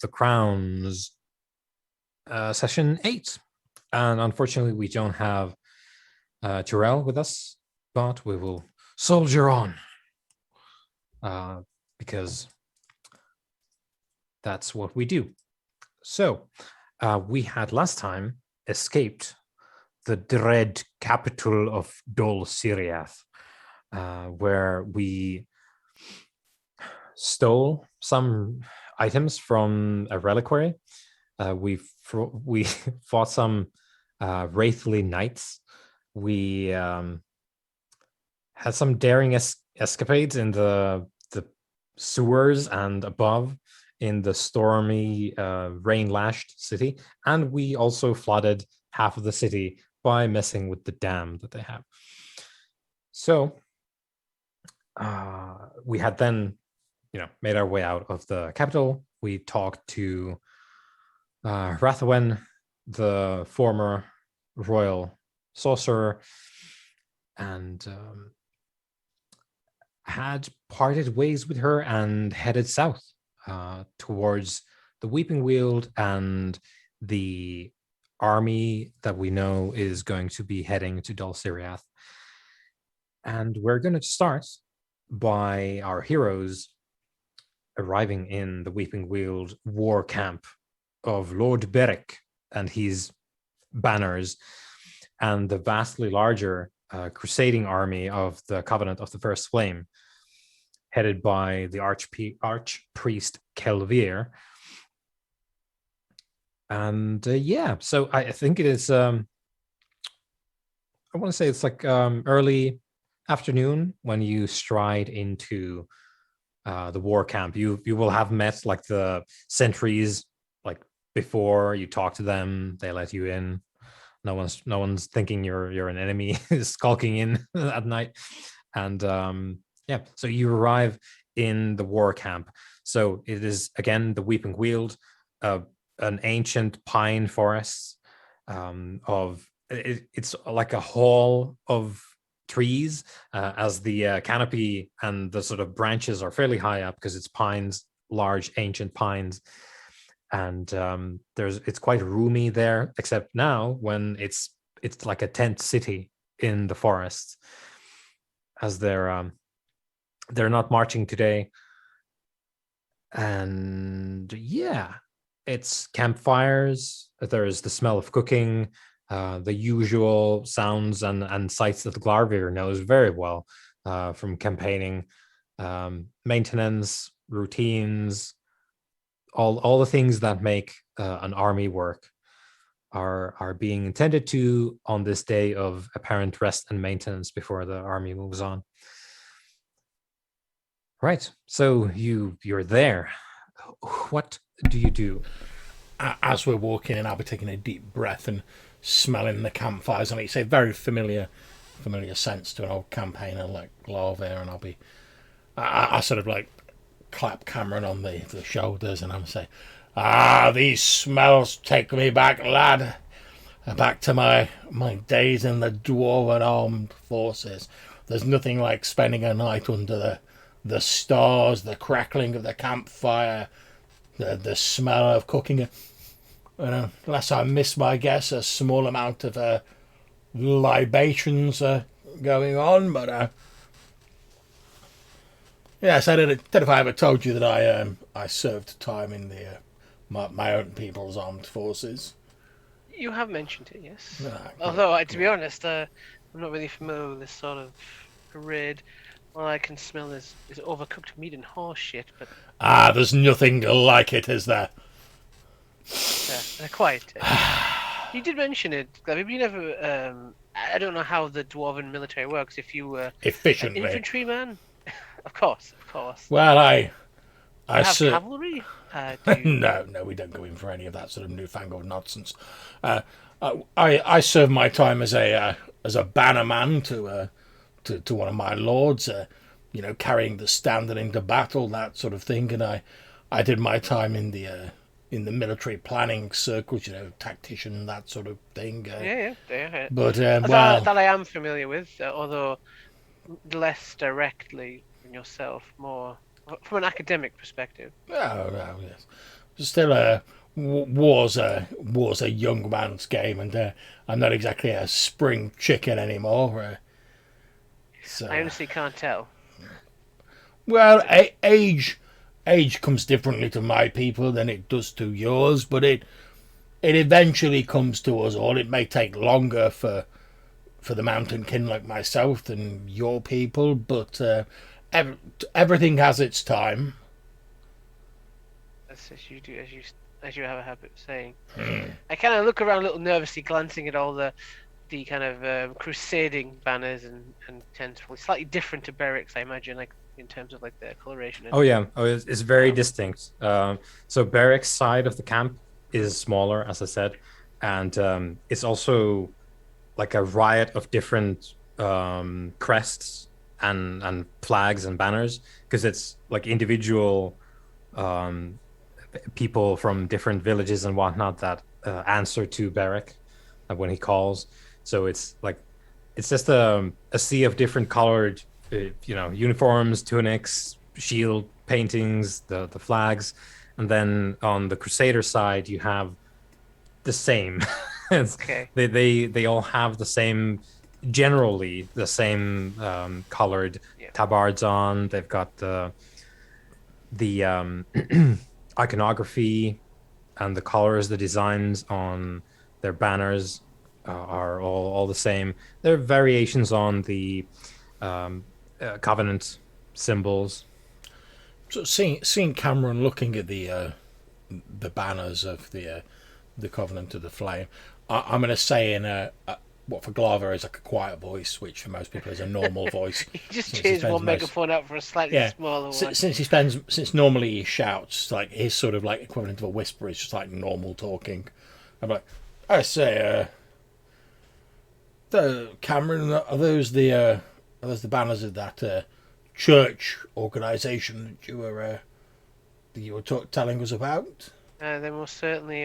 the Crowns, session 8. And unfortunately, we don't have Terrell with us, but we will soldier on because that's what we do. So we had last time escaped the dread capital of Dol Siriath, where we stole some items from a reliquary. We fought some wraithly knights. We had some daring escapades in the sewers and above in the stormy, rain-lashed city, and we also flooded half of the city by messing with the dam that they have. So we had then, made our way out of the capital. We talked to Rathawen, the former royal sorcerer, and had parted ways with her and headed south towards the Weeping Weald and the army that we know is going to be heading to Dol Siriath. And we're going to start by our heroes arriving in the Weeping Weald war camp of Lord Beric and his banners, and the vastly larger crusading army of the Covenant of the First Flame, headed by the archpriest Kelvir. And so I think it is, I want to say it's like early afternoon when you stride into the war camp. You will have met like the sentries, like before you talk to them, they let you in. No one's thinking you're an enemy skulking in at night. And so you arrive in the war camp. So it is again the Weeping Weald, an ancient pine forest it's like a hall of trees, as the canopy and the sort of branches are fairly high up because it's pines, large ancient pines. And it's quite roomy there, except now when it's like a tent city in the forest, as they're not marching today. And it's campfires. There's the smell of cooking, the usual sounds and sights that Glarvir knows very well from campaigning, maintenance, routines, all the things that make an army work are being intended to on this day of apparent rest and maintenance before the army moves on. Right. So you're there. What do you do? As we're walking in, I'll be taking a deep breath and smelling the campfires. And it's a very familiar sense to an old campaigner like Glarvir, and I sort of like clap Cameron on the shoulders and I'm saying, these smells take me back, lad. Back to my days in the Dwarven armed forces. There's nothing like spending a night under the stars, the crackling of the campfire, the smell of cooking. Unless I miss my guess, a small amount of libations going on, but yes, I don't know if I ever told you that I served time in the my own people's armed forces. You have mentioned it, yes. Although, to be honest, I'm not really familiar with this sort of parade. All I can smell is overcooked meat and horse shit. But there's nothing like it, is there? Quite. You did mention it. I mean, you never. I don't know how the Dwarven military works. If you were efficiently an infantryman. Of course. Well, I have cavalry? No, we don't go in for any of that sort of newfangled nonsense. I serve my time as a bannerman to one of my lords, carrying the standard into battle, that sort of thing. And I did my time in the military planning circles, tactician, that sort of thing. Yeah. But that I am familiar with, although less directly than yourself, more from an academic perspective. Oh, yes. still war's a young man's game, and I'm not exactly a spring chicken anymore. So, I honestly can't tell. well, age comes differently to my people than it does to yours, but it eventually comes to us all. It may take longer for the mountain kin like myself than your people, but everything has its time. That's as you do, as you have a habit of saying. I kind of look around a little nervously, glancing at all the kind of crusading banners and tents. Slightly different to Berwick's, I imagine, like in terms of like their coloration. Oh yeah, it's very distinct. So Barrack's side of the camp is smaller, as I said, and it's also like a riot of different crests and flags and banners, because it's like individual um, people from different villages and whatnot that answer to Barrack when he calls. So it's like it's just a sea of different colored uniforms, tunics, shield paintings, the flags, and then on the Crusader side you have the same. Okay. They all have the same, generally the same colored tabards on. They've got the iconography and the colors, the designs on their banners are all the same. There are variations on the covenant symbols. So seeing Cameron looking at the banners of the Covenant of the Flame, I'm going to say in what for Glover is like a quiet voice, which for most people is a normal voice. He just changed one megaphone out for a slightly smaller one. Since normally he shouts, like his sort of like equivalent of a whisper is just like normal talking. I'm like, I say, the Cameron, are those the banners of that church organisation that you were telling us about? They most certainly.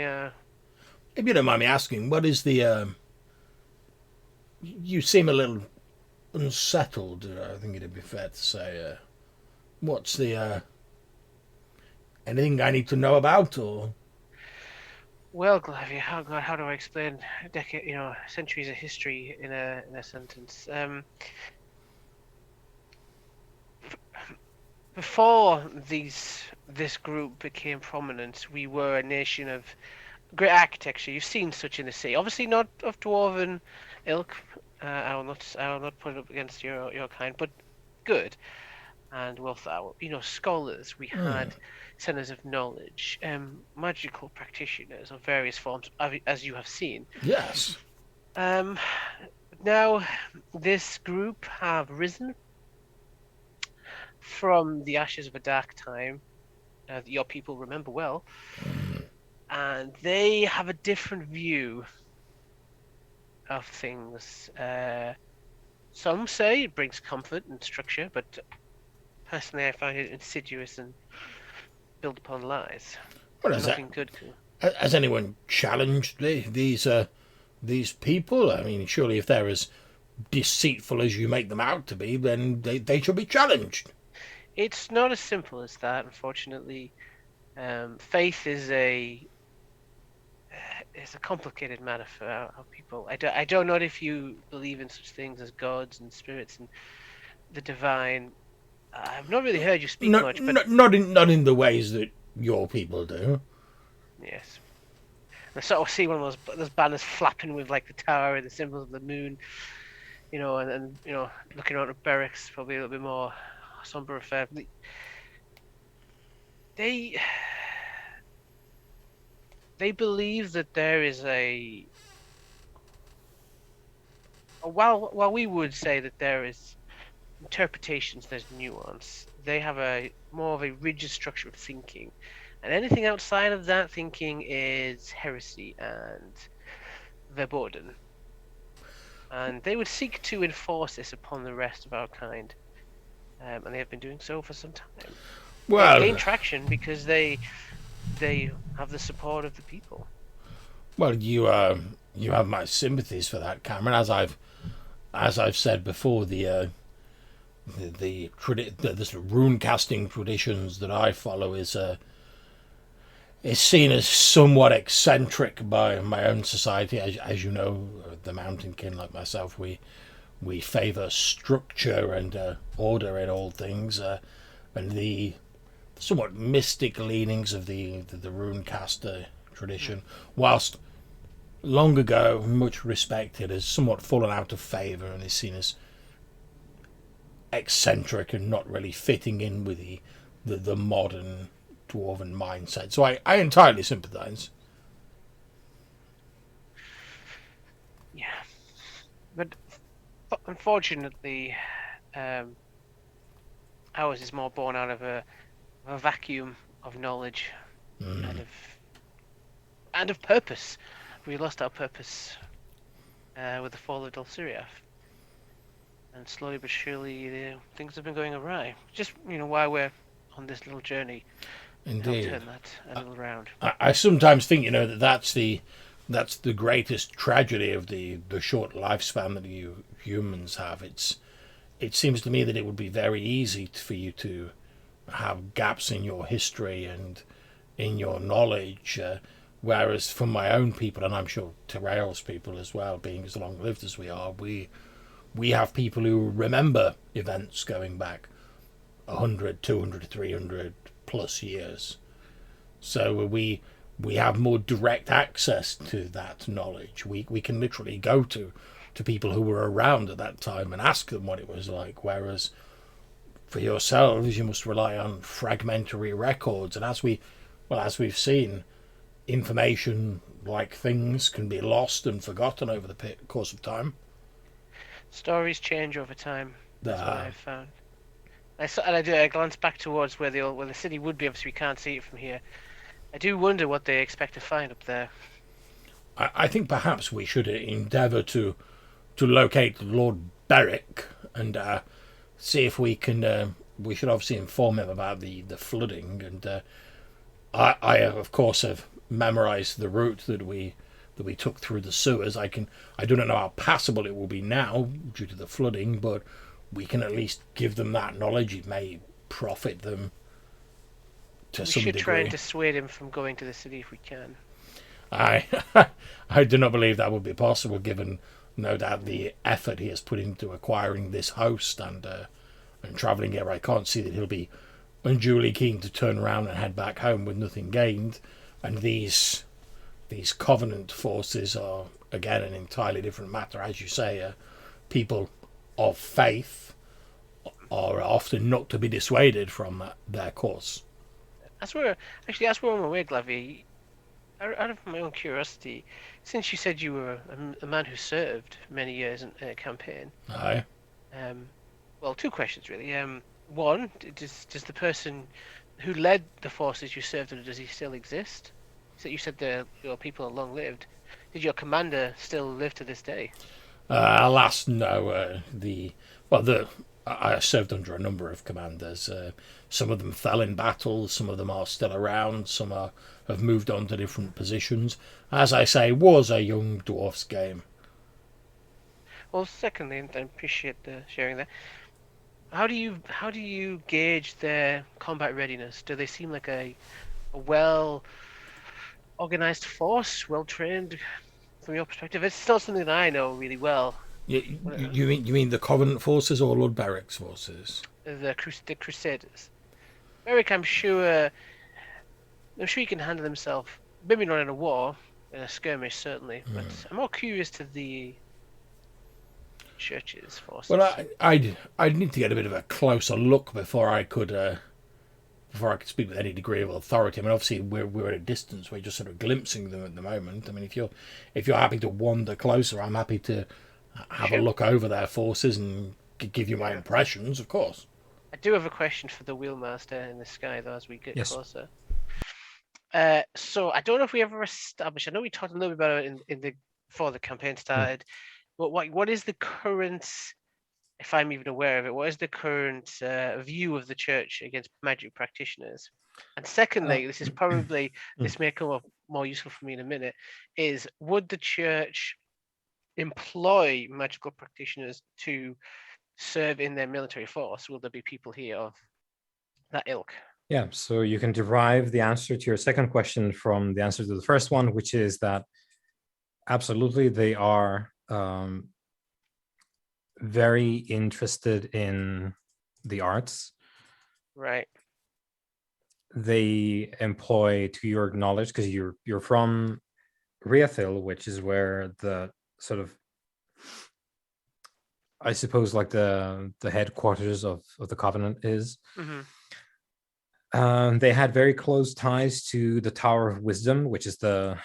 If you don't mind me asking, what is the? You seem a little unsettled. I think it'd be fair to say. What's the? Anything I need to know about, or? Well, Glavia, how do I explain centuries of history in a sentence? Before this group became prominent, we were a nation of great architecture. You've seen such in the sea. Obviously not of dwarven ilk. I will not put it up against your kind, but good and well thought out. Scholars. We had centers of knowledge, magical practitioners of various forms, as you have seen. Yes. Now, this group have risen from the ashes of a dark time that your people remember well, and they have a different view of things. Some say it brings comfort and structure, but personally I find it insidious and built upon lies. Well, nothing good. Has anyone challenged these people? I mean, surely if they're as deceitful as you make them out to be, then they should be challenged. It's not as simple as that, unfortunately. Faith is a complicated matter for our people. I don't know if you believe in such things as gods and spirits and the divine. I've not really heard you speak much, but not in the ways that your people do. Yes. I sort of see one of those banners flapping with like the tower and the symbols of the moon, and looking around at Berwick's probably a little bit more somber affair. They believe that there is while we would say that there is interpretations, there's nuance. They have a more of a rigid structure of thinking, and anything outside of that thinking is heresy and verboten. And they would seek to enforce this upon the rest of our kind, and they have been doing so for some time. Well, they gain traction because they have the support of the people. Well, you have my sympathies for that, Cameron. As I've said before, the rune casting traditions that I follow is is seen as somewhat eccentric by my own society. As you know, the Mountain King, like myself, we favour structure and order in all things, and the somewhat mystic leanings of the rune caster tradition, whilst long ago much respected, has somewhat fallen out of favour and is seen as eccentric and not really fitting in with the modern dwarven mindset. So I entirely sympathise. Yeah, but unfortunately, um, ours is more born out of a vacuum of knowledge and of purpose. We lost our purpose with the fall of Dulciriaf, and slowly but surely things have been going awry. Just why we're on this little journey to help Indeed. turn that a little round. I sometimes think, that's the greatest tragedy of the short lifespan that you humans have. It seems to me that it would be very easy for you to have gaps in your history and in your knowledge, whereas for my own people, and I'm sure Terrail's people as well, being as long lived as we are, we have people who remember events going back 100, 200, 300 plus years. So we have more direct access to that knowledge. We can literally go to people who were around at that time and ask them what it was like. Whereas for yourselves, you must rely on fragmentary records. And as we've seen, information like things can be lost and forgotten over the course of time. Stories change over time. That's what Uh, I've found. I glance back towards where the city would be. Obviously, we can't see it from here. I do wonder what they expect to find up there. I think perhaps we should endeavour to locate Lord Beric and see if we can. We should obviously inform him about the flooding, and I of course have memorised the route that we took through the sewers. I do not know how passable it will be now due to the flooding, but we can at least give them that knowledge. It may profit them to We some should try and degree. dissuade him from going to the city if we can. I I do not believe that would be possible, given no doubt the effort he has put into acquiring this host and travelling here. I can't see that he'll be unduly keen to turn around and head back home with nothing gained. And these Covenant forces are again an entirely different matter, as you say. People of faith are often not to be dissuaded from their course. That's where I'm away, Glavy. Out of my own curiosity, since you said you were a man who served many years in a campaign, Aye. um, well, two questions really. One, does the person who led the forces you served under, does he still exist? So you said your people are long lived. Did your commander still live to this day? Alas, no. The I served under a number of commanders. Some of them fell in battle. Some of them are still around. Some have moved on to different positions. As I say, was a young dwarf's game. Well, secondly, and I appreciate the sharing there. How do you gauge their combat readiness? Do they seem like a well organized force, well trained from your perspective? It's not something that I know really well. You mean the Covenant forces or Lord Beric's forces? The Crusaders. Merrick, I'm sure he can handle himself. Maybe not in a war, in a skirmish certainly, but I'm more curious to the church's forces. Well, I'd need to get a bit of a closer look before I could speak with any degree of authority. I mean, obviously we're at a distance. We're just sort of glimpsing them at the moment. I mean, if you're happy to wander closer, I'm happy to have a Sure. look over their forces and give you my impressions, of course. I do have a question for the wheelmaster in the sky, though, as we get Yes. closer. So I don't know if we ever established. I know we talked a little bit about it in the before the campaign started. But what is the current, if I'm even aware of it, what is the current view of the church against magic practitioners? And secondly, this may come up more useful for me in a minute, is would the church employ magical practitioners to serve in their military force? Will there be people here of that ilk? Yeah, so you can derive the answer to your second question from the answer to the first one, which is that absolutely they are very interested in the arts. Right. They employ, to your knowledge, because you're from Riathil, which is where the sort of, I suppose, like the headquarters of the Covenant is. Hmm. They had very close ties to the Tower of Wisdom, which is the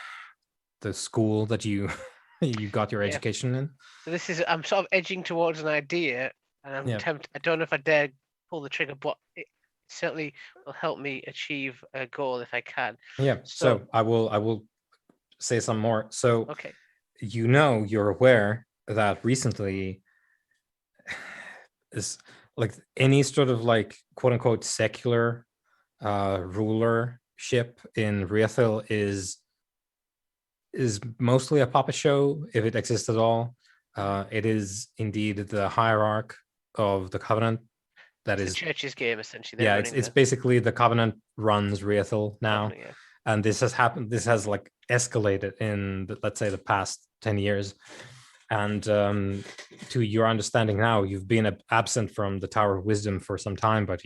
school that you you got your Yeah. education in. So this is, I'm sort of edging towards an idea, and I'm Yeah, tempted. I don't know if I dare pull the trigger, but it certainly will help me achieve a goal if I can. yeah. So, So I will say some more. So okay. you're aware that recently is like any sort of like quote unquote secular rulership in Riathil is mostly a puppet show, if it exists at all. It is indeed the hierarch of the Covenant. That It's the is, church's game, essentially. They're yeah, running it's the basically the Covenant runs Riathil now, Covenant, yeah. and this has happened. This has like escalated in let's say the past 10 years. And to your understanding now, you've been absent from the Tower of Wisdom for some time, but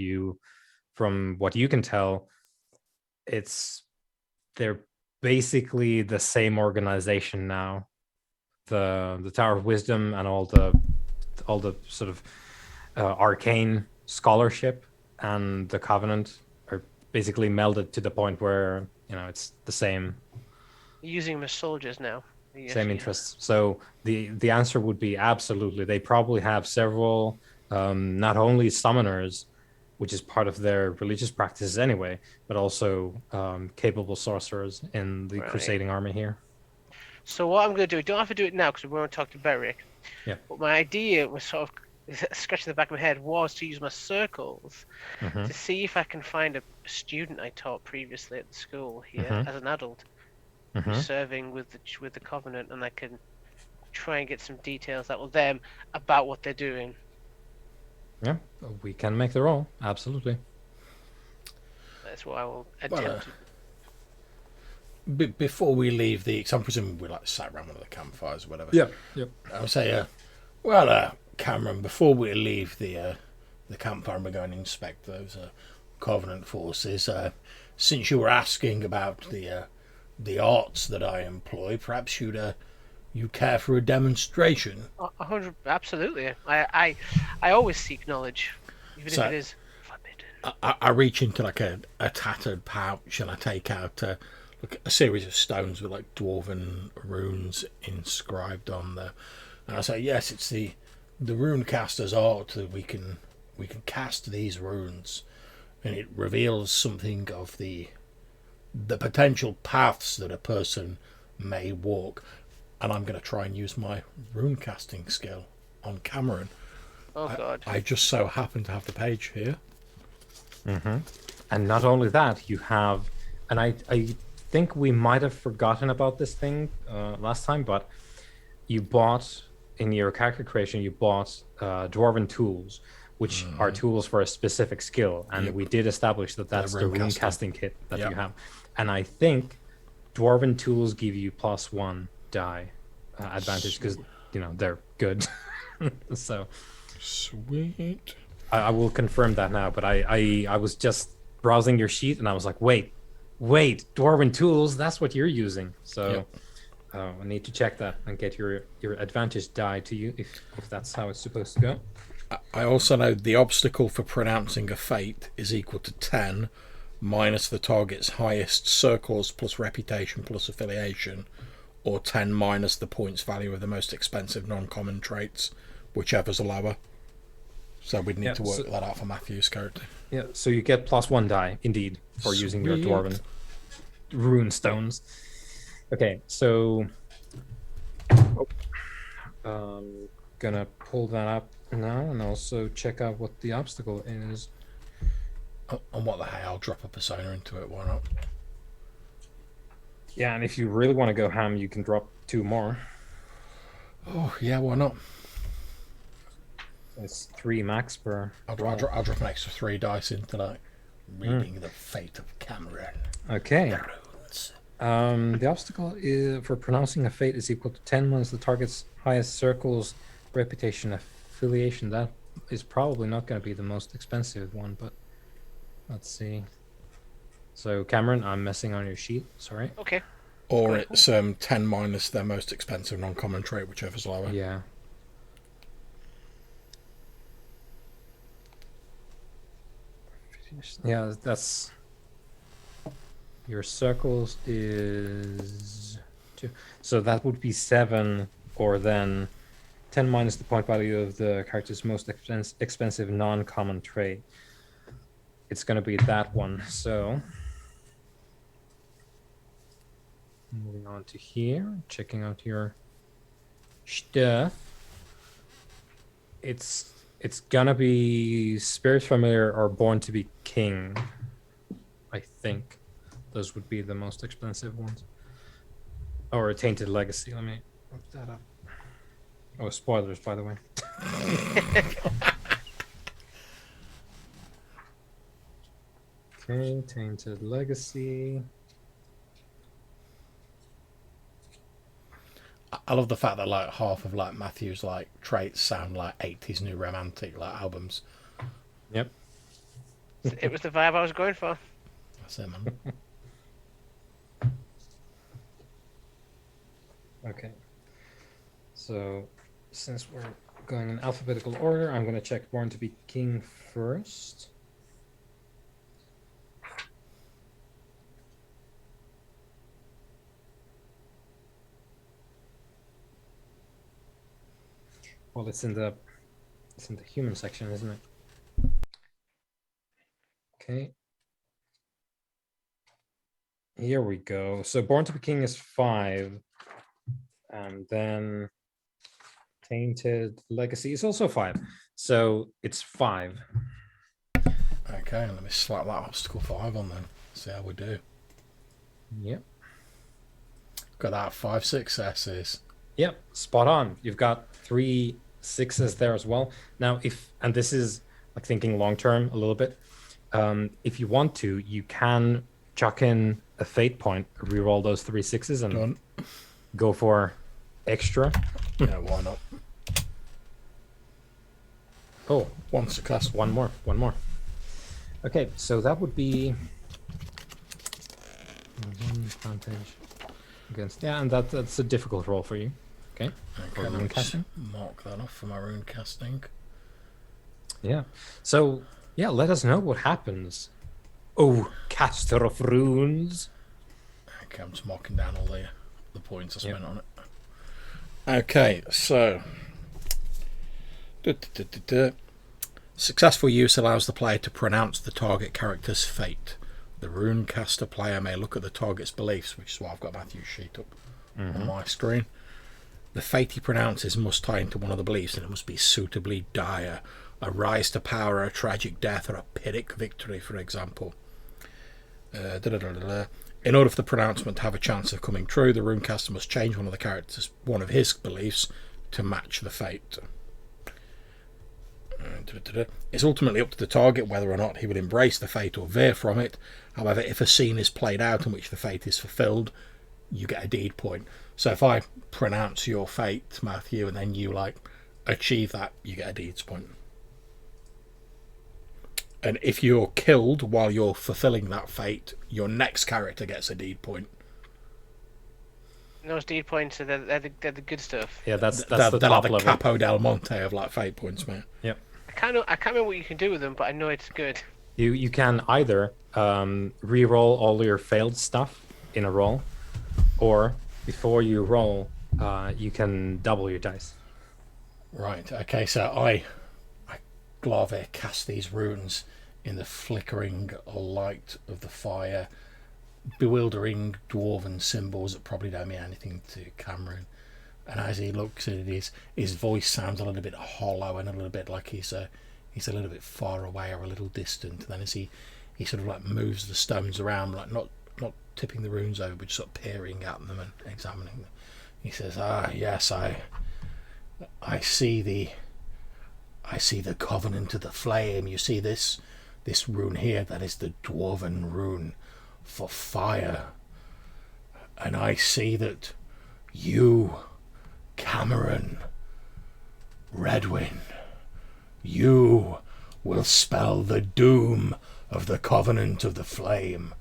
from what you can tell, it's they're basically the same organization now. The Tower of Wisdom and all the sort of arcane scholarship and the Covenant are basically melded to the point where it's the same Using them as soldiers now. Yes, same interests. So the answer would be absolutely. They probably have several, not only summoners, which is part of their religious practices anyway, but also capable sorcerers in the right. crusading army here. So what I'm going to do, I don't have to do it now because we want to talk to Beric. Yeah. But my idea was sort of scratching the back of my head was to use my circles Mm-hmm. to see if I can find a student I taught previously at the school here Mm-hmm. as an adult Mm-hmm. who's serving with the Covenant, and I can try and get some details out of them about what they're doing. Yeah, we can make the roll. Absolutely. That's what I will Well, attempt to. Before we leave the, because I'm presuming we like sat around one of the campfires or whatever. Yep. Yep. I would say, Cameron, before we leave the campfire and we're going to inspect those Covenant forces, since you were asking about the arts that I employ, perhaps you'd care for a demonstration. 100, absolutely. I always seek knowledge, even So- if it is forbidden. I reach into like a tattered pouch and I take out a series of stones with like dwarven runes inscribed on there, and I say, yes, it's the rune caster's art that we can cast these runes, and it reveals something of the potential paths that a person may walk, and I'm going to try and use my rune casting skill on Cameron. Oh God. I just so happen to have the page here. Mm-hmm. And not only that, you have, and I think we might have forgotten about this thing last time, but you bought in your character creation, you bought dwarven tools, which are tools for a specific skill, and Yep. we did establish that that's the rune casting. casting kit that Yep. you have. And I think dwarven tools give you +1 die advantage because they're good. So Sweet. I will confirm that now, but I was just browsing your sheet and I was like, wait, dwarven tools, that's what you're using. So I need to check that and get your advantage die to you if that's how it's supposed to go. I also know the obstacle for pronouncing a fate is equal to 10 minus the target's highest circles plus reputation plus affiliation, or 10 minus the points value of the most expensive non-common traits, whichever's lower. So we'd need to work that out for Matthew's character. Yeah, so you get +1 die, indeed, for using your Sweet. dwarven rune stones. Okay, so gonna pull that up now and also check out what the obstacle is. Oh, and what the hell, I'll drop a persona into it, why not? Yeah, and if you really want to go ham, you can drop 2 more. Oh, yeah, why not? It's 3 max per. I'll drop an extra 3 dice into that. reading the fate of Cameron. Okay. The runes. The obstacle is for pronouncing a fate is equal to 10 minus the target's highest circle's reputation affiliation. That is probably not going to be the most expensive one, but let's see. So Cameron, I'm messing on your sheet. Sorry. Okay. Or Cool. it's 10 minus their most expensive non-common trait, whichever's lower. Yeah. Yeah, that's your circles is 2. So that would be 7, or then 10 minus the point value of the character's most expensive non-common trait. It's going to be that one. So moving on to here, checking out your stuff. It's gonna be Spirit Familiar or Born to be King. I think those would be the most expensive ones. Or a Tainted Legacy. Let me look that up. Oh, spoilers, by the way. Okay, Tainted Legacy. I love the fact that like half of like Matthew's like traits sound like 80s new romantic like albums. Yep. It was the vibe I was going for. That's it, man. Okay. So, since we're going in alphabetical order, I'm going to check Born to be King first. Well, it's in the human section, isn't it? Okay. Here we go. So Born to be King is 5. And then Tainted Legacy is also 5. So it's 5. Okay, let me slap that obstacle 5 on then. See how we do. Yep. Got that 5 successes. Yep, spot on. You've got 3 6s there as well. Now, and this is like thinking long term a little bit. If you want to, you can chuck in a fate point, reroll those 3 6s, and Done. go for extra. Yeah, why not? Oh, 1 success. one more. Okay, so that would be 1 advantage against. Yeah, and that's a difficult roll for you. Okay. Okay, rune let me casting. mark that off for my rune casting. Yeah. So yeah, let us know what happens. Oh, Castor of Runes. Okay, I'm just marking down all the points I spent on it. Okay, so successful use allows the player to pronounce the target character's fate. The runecaster player may look at the target's beliefs, which is why I've got Matthew's sheet up on my screen. The fate he pronounces must tie into one of the beliefs, and it must be suitably dire. A rise to power, a tragic death, or a Pyrrhic victory, for example. In order for the pronouncement to have a chance of coming true, the runecaster must change one of his beliefs to match the fate. It's ultimately up to the target whether or not he will embrace the fate or veer from it. However, if a scene is played out in which the fate is fulfilled, you get a deed point. So if I pronounce your fate, Matthew, and then you like achieve that, you get a deeds point. And if you're killed while you're fulfilling that fate, your next character gets a deed point. And those deed points are they're the good stuff. Yeah, that's the They're top like the level. Capo del Monte of like fate points, man. Yep. I can't remember what you can do with them, but I know it's good. You can either re-roll all your failed stuff in a roll, or before you roll, you can double your dice. Right. Okay. So I Glave cast these runes in the flickering light of the fire, bewildering dwarven symbols that probably don't mean anything to Cameron. And as he looks at it, his voice sounds a little bit hollow and a little bit like he's a little bit far away or a little distant. And then as he sort of like moves the stones around, like not tipping the runes over, but just sort of peering at them and examining them, he says, yes, I see the covenant of the flame. You see this this rune here, that is the dwarven rune for fire. And I see that you, Cameron, Redwyn, you will spell the doom of the Covenant of the Flame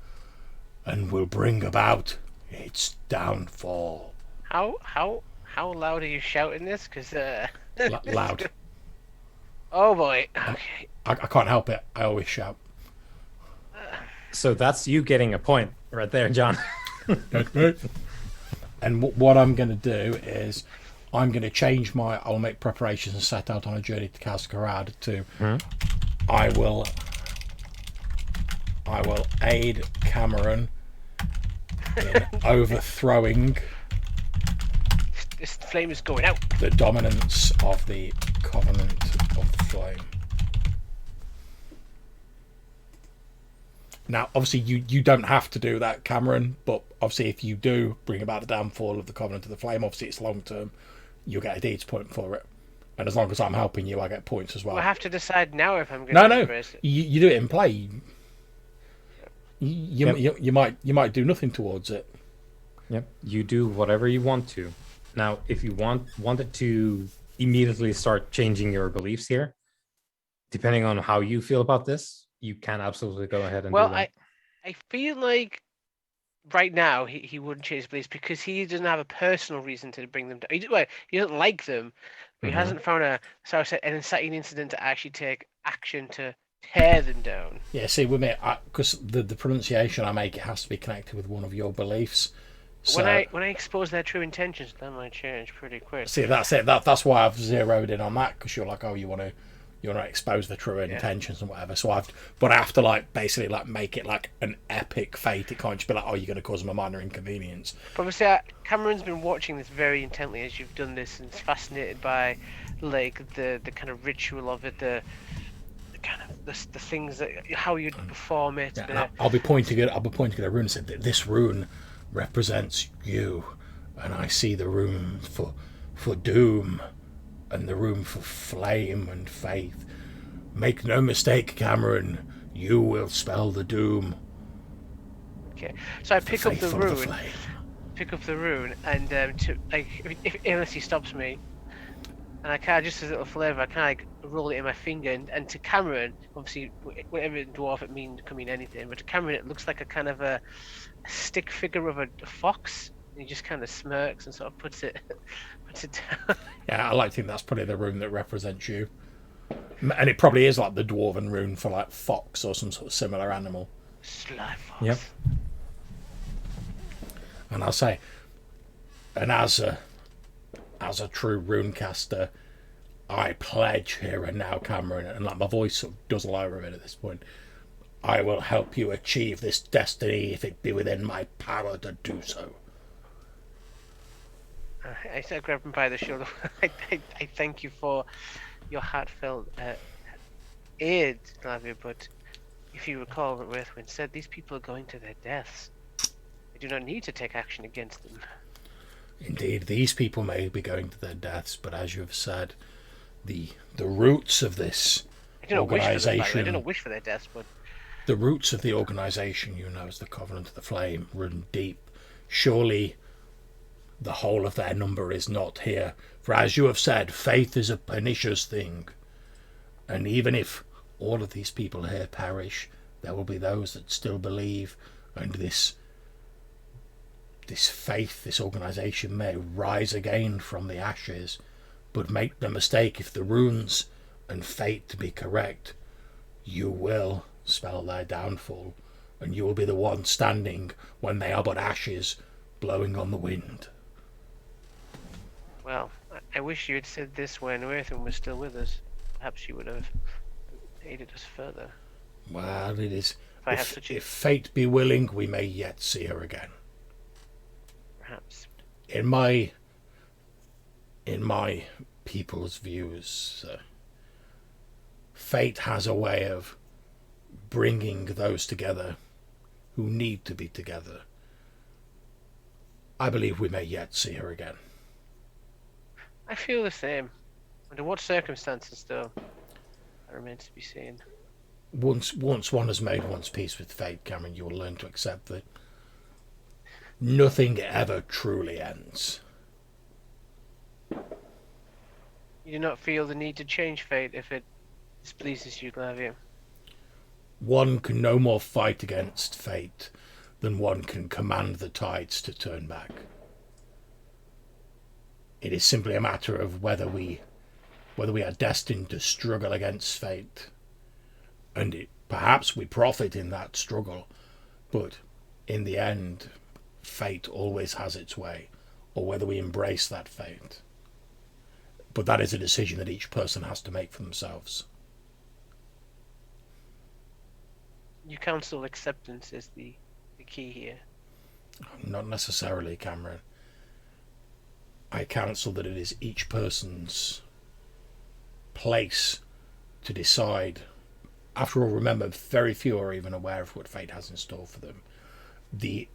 and will bring about its downfall. How loud are you shouting this? Because Loud. Oh boy. Okay. I can't help it. I always shout. So that's you getting a point right there, John. And what I'm going to do is I'm going to change I'll make preparations and set out on a journey to Cascarad to... I will aid Cameron in overthrowing This flame is going out. the dominance of the Covenant of the Flame. Now, obviously, you don't have to do that, Cameron, but obviously if you do bring about the downfall of the Covenant of the Flame, obviously it's long term, you'll get a deeds point for it. And as long as I'm helping you, I get points as well. We'll have to decide now if I'm going to embrace it. You do it in play. You might do nothing towards it. Yep, you do whatever you want to. Now, if you wanted to immediately start changing your beliefs here, depending on how you feel about this, you can absolutely go ahead and do that. I feel like right now he wouldn't change his beliefs because he doesn't have a personal reason to bring them down. He doesn't like them, but he hasn't found an inciting incident to actually take action to tear them down. Yeah, see, with me, because the pronunciation I make, it has to be connected with one of your beliefs. So, when I expose their true intentions, that might change pretty quick. See, that's it. That's why I've zeroed in on that, because you're like, oh, you want to expose the true intentions and whatever. So I have to basically make it like an epic fate. It can't just be like, oh, you're going to cause them a minor inconvenience. But obviously, Cameron's been watching this very intently as you've done this, and is fascinated by the kind of ritual of it, the kind of the things that how you'd perform it. Yeah, I'll be pointing at a rune and say, this rune represents you, and I see the rune for doom and the rune for flame and faith. Make no mistake, Cameron, you will spell the doom. Okay, so I pick up the rune, and unless he stops me, and I kind of, just as a little flavour, I kind of roll it in my finger, and to Cameron, obviously, whatever in dwarf it could mean anything, but to Cameron it looks like a kind of a stick figure of a fox, and he just kind of smirks and sort of puts it down. Yeah, I like to think that's probably the rune that represents you, and it probably is like the dwarven rune for like fox or some sort of similar animal. Sly fox. Yep. And I'll say, and as a true rune caster, I pledge here and now, Cameron, and like my voice sort of does a lot of it at this point, I will help you achieve this destiny if it be within my power to do so. I grab him by the shoulder. I thank you for your heartfelt aid, Lavia, but if you recall what Ruthven said, these people are going to their deaths. I do not need to take action against them. Indeed, these people may be going to their deaths, but as you have said, the roots of this organisation... I do not wish for their deaths, but... The roots of the organisation, as the Covenant of the Flame, run deep. Surely the whole of their number is not here. For as you have said, faith is a pernicious thing. And even if all of these people here perish, there will be those that still believe, and this faith, this organisation may rise again from the ashes. But make no mistake, if the runes and fate be correct, you will spell their downfall, and you will be the one standing when they are but ashes blowing on the wind. Well, I wish you had said this when Earthman was still with us. Perhaps you would have aided us further. Well, it is. If fate be willing, we may yet see her again. Perhaps. In my people's views, fate has a way of bringing those together who need to be together. I believe we may yet see her again. I feel the same. Under what circumstances, though, that remains to be seen. once one has made one's peace with fate, Cameron, you will learn to accept that nothing ever truly ends. You do not feel the need to change fate if it displeases you, Glavia. One can no more fight against fate than one can command the tides to turn back. It is simply a matter of whether we are destined to struggle against fate, and perhaps we profit in that struggle, but in the end, fate always has its way, or whether we embrace that fate. But that is a decision that each person has to make for themselves. You counsel acceptance is the key here. Not necessarily, Cameron. I counsel that it is each person's place to decide. After all, remember, very few are even aware of what fate has in store for them.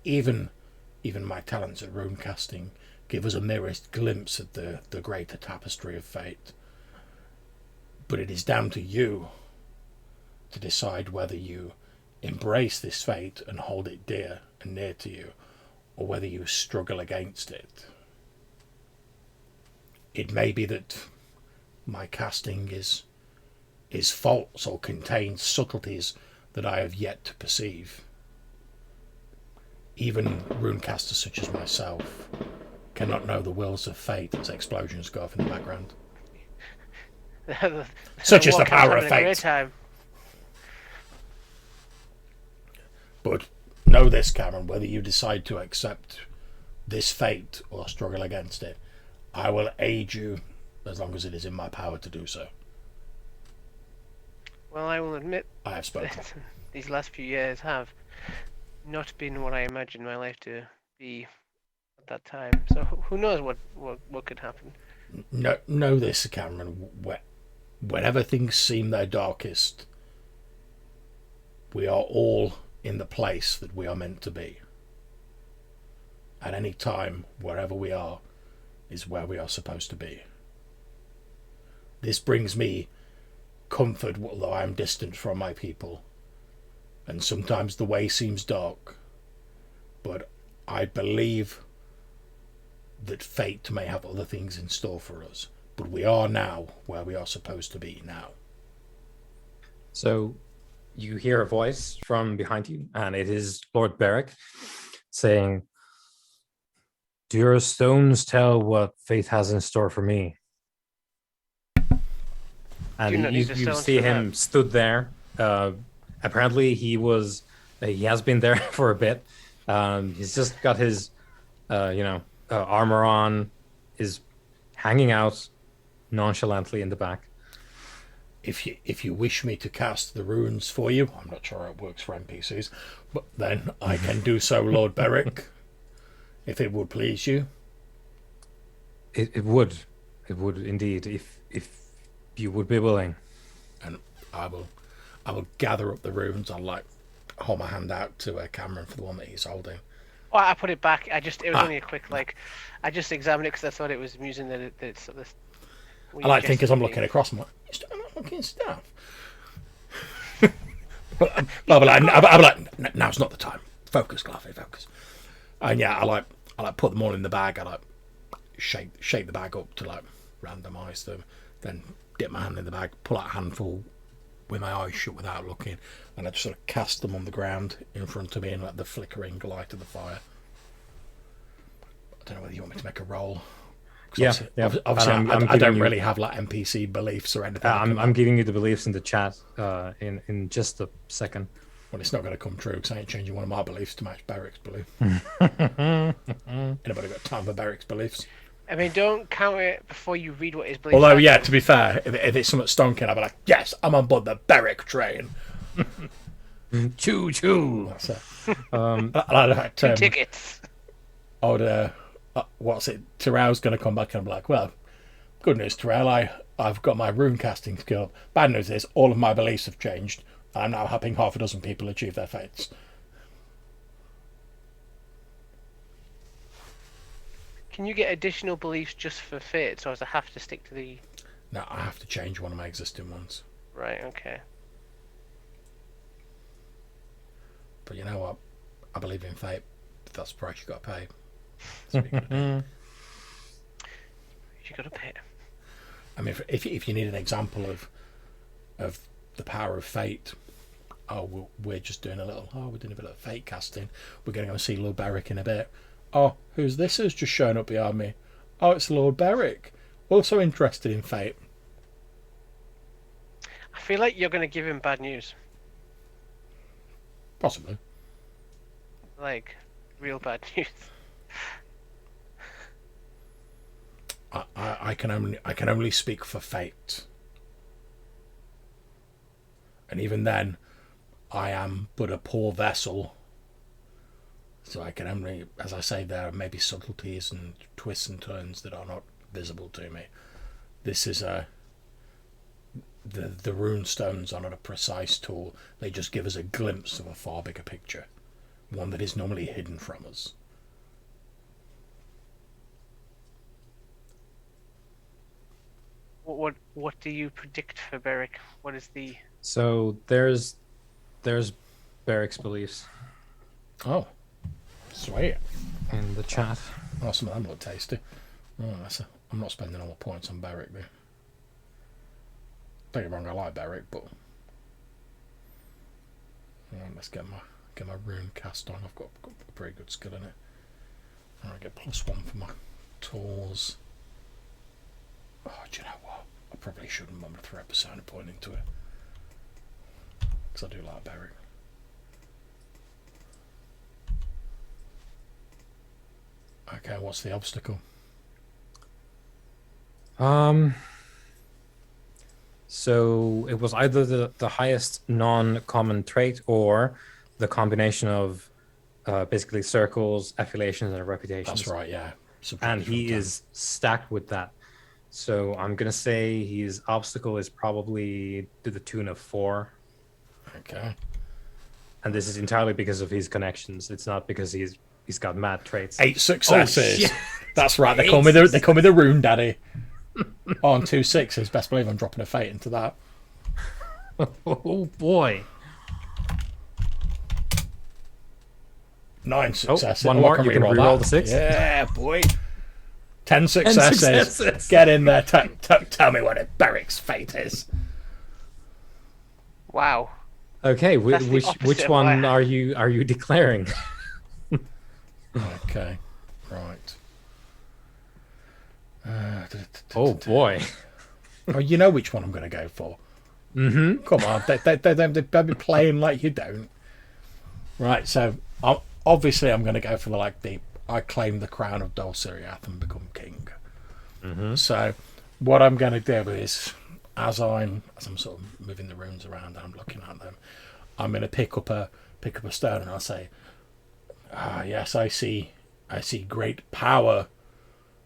Even my talents at rune casting give us a merest glimpse at the greater tapestry of fate. But it is down to you to decide whether you embrace this fate and hold it dear and near to you, or whether you struggle against it. It may be that my casting is false or contains subtleties that I have yet to perceive. Even runecasters such as myself cannot know the wills of fate as explosions go off in the background. Such is the power of fate. But know this, Cameron, whether you decide to accept this fate or struggle against it, I will aid you as long as it is in my power to do so. Well, I will admit I have spoken. that these last few years have not been what I imagined my life to be at that time. So who knows what could happen. Know this, Cameron, whenever things seem their darkest, we are all in the place that we are meant to be. At any time, wherever we are, is where we are supposed to be. This brings me comfort, although I am distant from my people, and sometimes the way seems dark, but I believe that fate may have other things in store for us, but we are now where we are supposed to be now. So you hear a voice from behind you, and it is Lord Beric saying, "Do your stones tell what fate has in store for me?" And you see him stood there. Apparently he has been there for a bit. He's just got his armor on, is hanging out nonchalantly in the back. If you wish me to cast the runes for you, I'm not sure how it works for NPCs, but then I can do so, Lord Beric, if it would please you. It would indeed, if you would be willing. And I will gather up the runes. I'll hold my hand out to Cameron for the one that he's holding. Oh, I put it back. It was only a quick I just examined it because I thought it was amusing that it's this. I like to think as I'm looking across, I'm like, you're not looking stuff. but I'm like, now's not the time. Focus, Claffy, focus. And yeah, I put them all in the bag. I shake the bag up to randomize them, then dip my hand in the bag, pull out a handful with my eyes shut without looking, and I just sort of cast them on the ground in front of me in the flickering light of the fire. I don't know whether you want me to make a roll. Yeah. Obviously, I don't really have NPC beliefs or anything. I'm giving you the beliefs in the chat in just a second. Well, it's not going to come true because I ain't changing one of my beliefs to match Beric's belief. Anybody got time for Beric's beliefs? I mean, don't count it before you read what his beliefs Although, are. yeah, to be fair, if it's something stonking, I'll be like, yes, I'm on board the Beric train. Choo choo. That's it. Two tickets. What's it? Terrell's going to come back and I'm like, well, good news, Terrell, I've got my rune casting skill. Bad news is all of my beliefs have changed. I'm now helping half a dozen people achieve their fates. Can you get additional beliefs just for fates, or does it have to stick to the... No, I have to change one of my existing ones. Right, okay. But you know what? I believe in fate. If that's the price you got to pay. That's what you got to do. You got to pay. I mean, if you need an example of the power of fate, we're just doing we're doing a bit of fate casting. We're going to go see Lord Beric in a bit. Oh, who's this who's just shown up behind me? Oh, it's Lord Beric. Also interested in fate. I feel like you're going to give him bad news. Possibly. Like, real bad news. I can only speak for fate. And even then, I am but a poor vessel. So I can only, as I say, there are maybe subtleties and twists and turns that are not visible to me. This is the rune stones are not a precise tool. They just give us a glimpse of a far bigger picture, one that is normally hidden from us. What do you predict for Beric? What is the... So there's Beric's beliefs Oh, sweet. in the chat. Oh, some of them look tasty. Oh, I'm not spending all my points on Beric there. Don't get me wrong, I like Beric, but let's get my rune cast on. I've got a pretty good skill in it. I get +1 for my tools. Oh, do you know what? I probably shouldn't. I'm going to throw a persona point into it, because I do like Beric. Okay, what's the obstacle? So it was either the highest non-common trait or the combination of basically circles, affiliations, and reputations. That's right, yeah. And he is stacked with that. So I'm gonna say his obstacle is probably to the tune of 4. Okay. And this is entirely because of his connections. It's not because he's got mad traits. 8 successes. Oh, that's right. They call me the Rune Daddy. On 2 6s. Best believe I'm dropping a fate into that. Oh boy. 9 successes. One more. You can reroll the 6. Yeah, boy. 10 successes. Get in there. Tell me what a Beric's fate is. Wow. Okay, which one are you declaring? Okay, right. Oh boy. Oh, you know which one I'm going to go for. Mm-hmm. Come on, they'll be playing like you don't. Right, so obviously I'm going to go for I claim the crown of Dol Siriath and become king. Mm-hmm. So what I'm going to do is, as I'm sort of moving the runes around and I'm looking at them, I'm going to pick up a stone and I'll say, yes, I see great power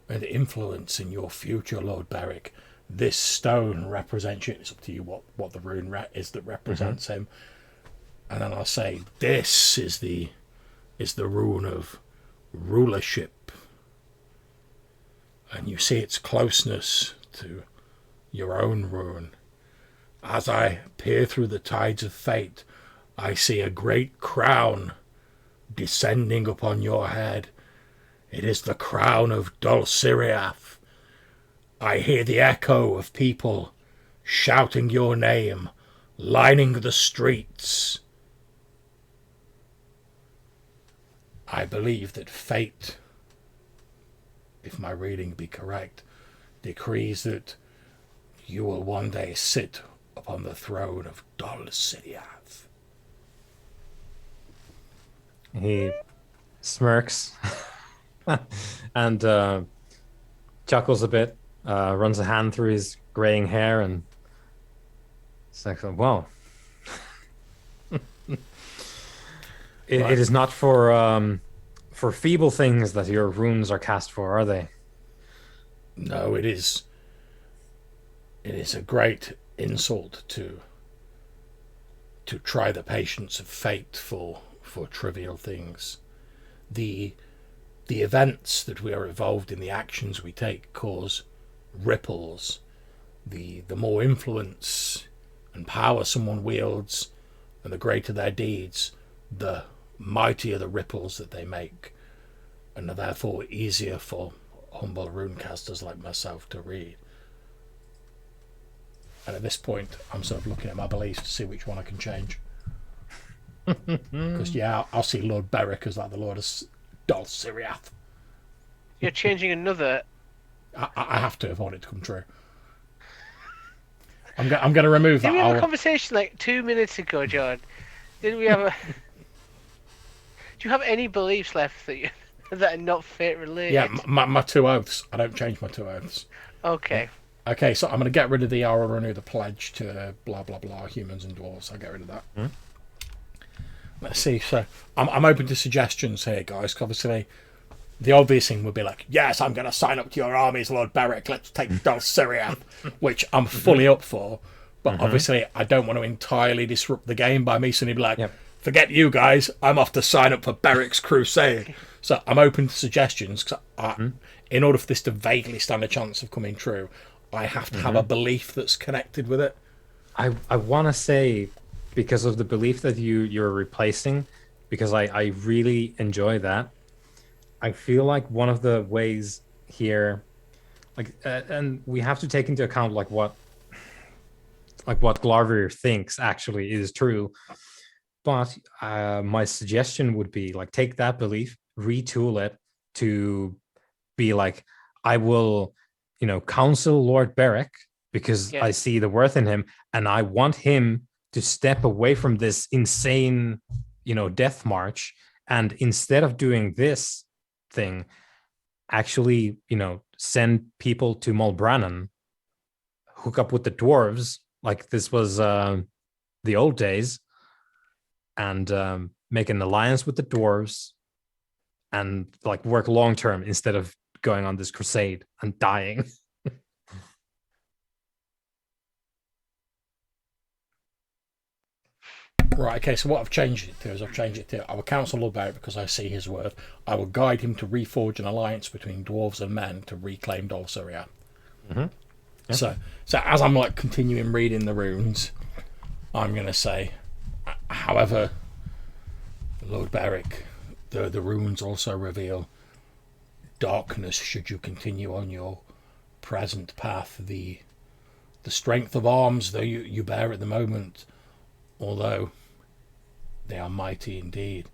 and influence in your future, Lord Beric. This stone represents you. It's up to you what the rune is that represents him. And then I'll say, this is the rune of rulership. And you see its closeness to your own rune. As I peer through the tides of fate, I see a great crown descending upon your head. It is the crown of Dol Siriath. I hear the echo of people shouting your name, lining the streets. I believe that fate, if my reading be correct, decrees that you will one day sit upon the throne of Dol Siriath. He smirks and chuckles a bit, runs a hand through his graying hair, and it's like, well, it is not for feeble things that your runes are cast for, are they? No, it is a great insult to try the patience of fate for trivial things. The events that we are involved in, the actions we take, cause ripples. The more influence and power someone wields, and the greater their deeds, the mighty are the ripples that they make, and are therefore easier for humble runecasters like myself to read. And at this point, I'm sort of looking at my beliefs to see which one I can change. Because, yeah, I'll see Lord Beric as like the Lord of Dol Siriath. You're changing another. I have to if I want it to come true. I'm going to remove that. Did we have a conversation like 2 minutes ago, John? Didn't we have a... Do you have any beliefs left that are not fate related? Yeah, my 2 oaths. I don't change my 2 oaths. Okay. Okay, so I'm going to get rid of the I will renew the pledge to blah, blah, blah, humans and dwarves. I'll get rid of that. Let's see. So I'm open to suggestions here, guys. 'Cause obviously, the obvious thing would be like, yes, I'm going to sign up to your armies, Lord Beric. Let's take Dol Siriath, which I'm fully up for. But obviously, I don't want to entirely disrupt the game by me suddenly be like, forget you guys, I'm off to sign up for Beric's crusade. So I'm open to suggestions. Because in order for this to vaguely stand a chance of coming true, I have to have a belief that's connected with it. I want to say, because of the belief that you're replacing, because I really enjoy that. I feel like one of the ways here, like, and we have to take into account like what Glarvir thinks actually is true. But my suggestion would be like, take that belief, retool it to be like, I will, counsel Lord Beric because I see the worth in him, and I want him to step away from this insane, death march, and instead of doing this thing, actually, send people to Mulbrannan, hook up with the dwarves like this was the old days, and make an alliance with the dwarves and like work long term instead of going on this crusade and dying. Right, okay, so what I've changed it to is I will counsel Lord Beric because I see his worth. I will guide him to reforge an alliance between dwarves and men to reclaim Dol Siriath. So as I'm like continuing reading the runes, I'm going to say, however, Lord Beric, the runes also reveal darkness should you continue on your present path. The strength of arms though you bear at the moment, although they are mighty indeed,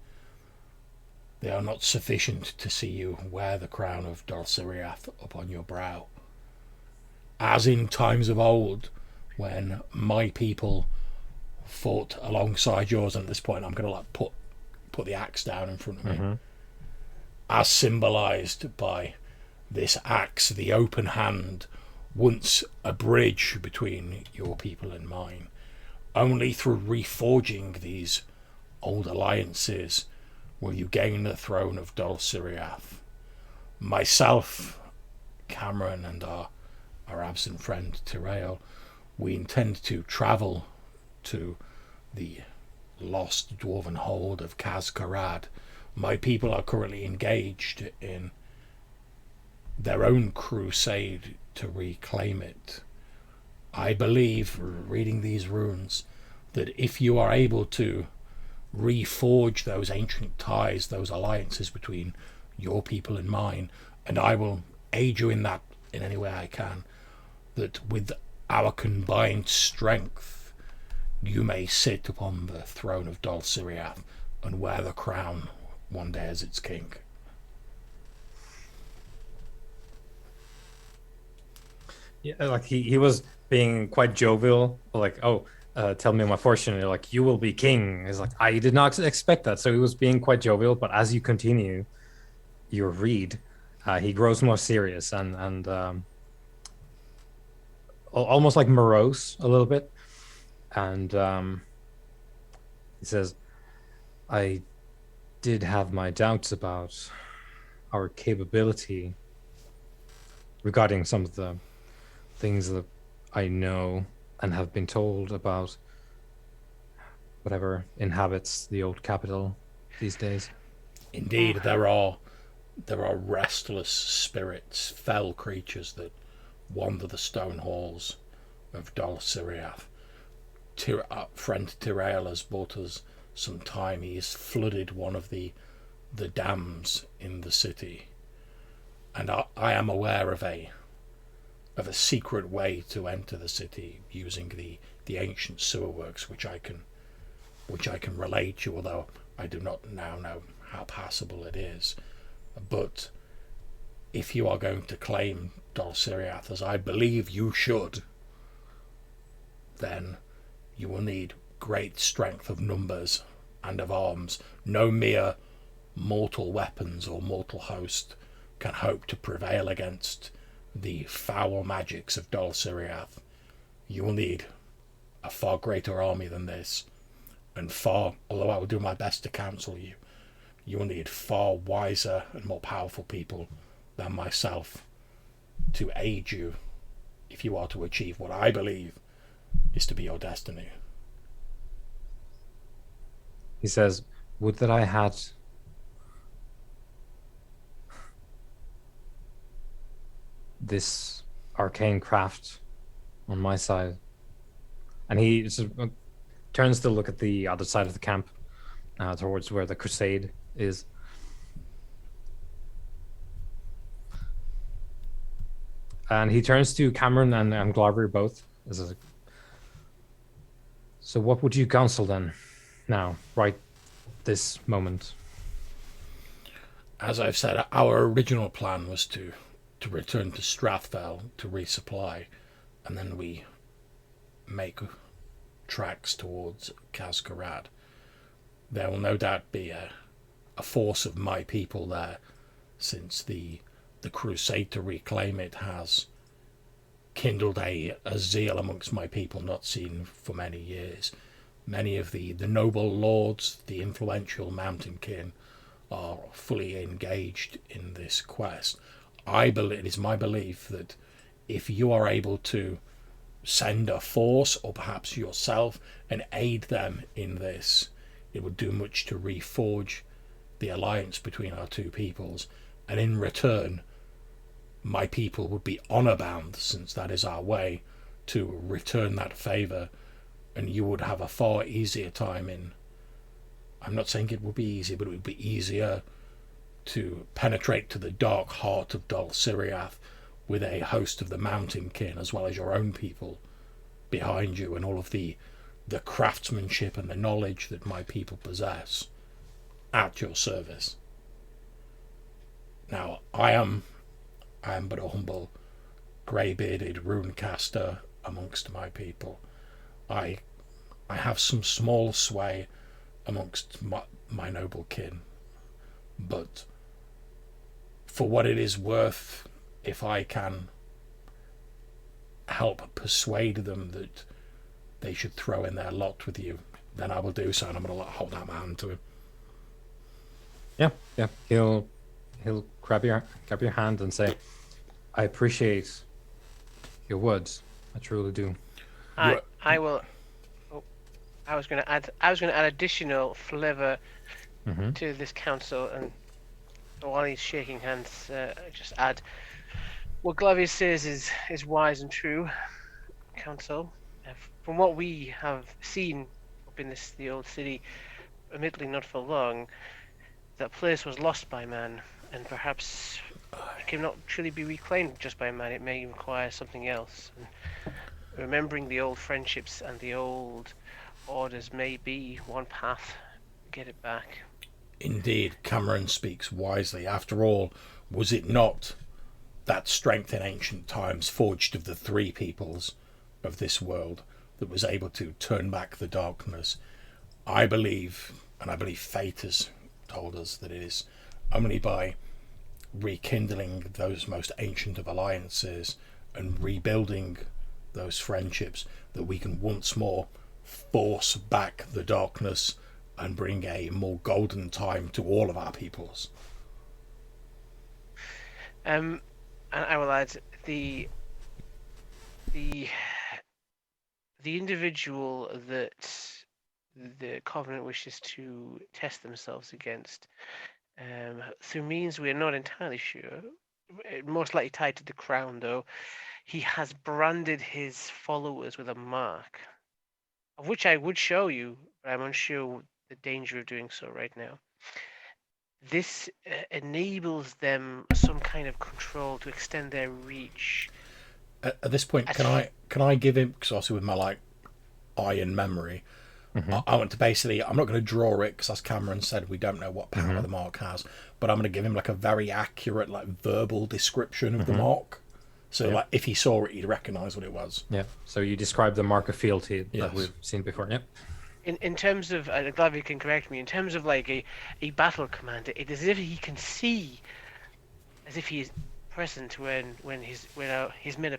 they are not sufficient to see you wear the crown of Dol Siriath upon your brow. As in times of old, when my people fought alongside yours, and at this point I'm going to like put the axe down in front of me, as symbolised by this axe, the open hand, once a bridge between your people and mine. Only through reforging these old alliances will you gain the throne of Dol Siriath. Myself, Cameron, and our absent friend Tirael, we intend to travel to the lost dwarven hold of Kaz-Karad. My people are currently engaged in their own crusade to reclaim it. I believe, reading these runes, that if you are able to reforge those ancient ties, those alliances between your people and mine, and I will aid you in that in any way I can, that with our combined strength you may sit upon the throne of Dol Siriath and wear the crown one day as its king. Yeah, like he was being quite jovial, like, tell me my fortune. You're like, you will be king. He's like, I did not expect that. So he was being quite jovial, but as you continue your read, he grows more serious and almost like morose a little bit. And he says, I did have my doubts about our capability regarding some of the things that I know and have been told about whatever inhabits the old capital these days. Indeed, there are restless spirits, fell creatures that wander the stone halls of Dol Siriath. Friend Tirael has brought us some time he has flooded one of the dams in the city, and I am aware of a secret way to enter the city using the ancient sewer works, which I can relate to, although I do not now know how passable it is. But if you are going to claim Dol Siriath, as I believe you should, then you will need great strength of numbers and of arms. No mere mortal weapons or mortal host can hope to prevail against the foul magics of Dol Siriath. You will need a far greater army than this, and far, although I will do my best to counsel you, you will need far wiser and more powerful people than myself to aid you if you are to achieve what I believe is to be your destiny. He says, would that I had this arcane craft on my side. And he turns to look at the other side of the camp, towards where the crusade is. And he turns to Cameron and Glover both. So what would you counsel then, now, right this moment? As I've said, our original plan was to return to Strathfell to resupply, and then we make tracks towards Cascarad. There will no doubt be a force of my people there, since the crusade to reclaim it has kindled a zeal amongst my people not seen for many years. Many of the noble lords, the influential mountain kin, are fully engaged in this quest. It is my belief that if you are able to send a force, or perhaps yourself, and aid them in this, it would do much to reforge the alliance between our two peoples, and in return my people would be honor bound, since that is our way, to return that favor, and you would have a far easier time in, I'm not saying it would be easy, but it would be easier to penetrate to the dark heart of Dol Siriath with a host of the mountain kin, as well as your own people behind you, and all of the craftsmanship and the knowledge that my people possess at your service. Now, I am but a humble, grey-bearded rune caster amongst my people. I have some small sway amongst my noble kin, but for what it is worth, if I can help persuade them that they should throw in their lot with you, then I will do so, and I'm going to hold out my hand to him. Yeah. He'll grab your hand and say, I appreciate your words. I truly do. I will. Oh, I was going to add additional flavor to this council, and while he's shaking hands, just add what Glavius says is wise and true. Council, from what we have seen up in the old city, admittedly not for long, that place was lost by man, and perhaps it cannot truly be reclaimed just by man. It may require something else. And remembering the old friendships and the old orders may be one path to get it back. Indeed, Cameron speaks wisely. After all, was it not that strength in ancient times, forged of the three peoples of this world, that was able to turn back the darkness? I believe, and I believe fate has told us, that it is only by rekindling those most ancient of alliances and rebuilding those friendships that we can once more force back the darkness and bring a more golden time to all of our peoples. And I will add the individual that the Covenant wishes to test themselves against, through means we are not entirely sure, most likely tied to the crown, though, he has branded his followers with a mark, of which I would show you, but I'm unsure the danger of doing so right now. This enables them some kind of control to extend their reach. At this point, As can I give him, because obviously with my like iron memory, I want to basically, I'm not going to draw it because as Cameron said, we don't know what power the mark has, but I'm going to give him like a very accurate like verbal description of the mark. So like if he saw it, he'd recognise what it was. Yeah. So you described the mark of fealty Yes. that we've seen before. Yep. in terms of, I'm glad you can correct me. In terms of like a battle commander, it is as if he can see, as if he is present when his men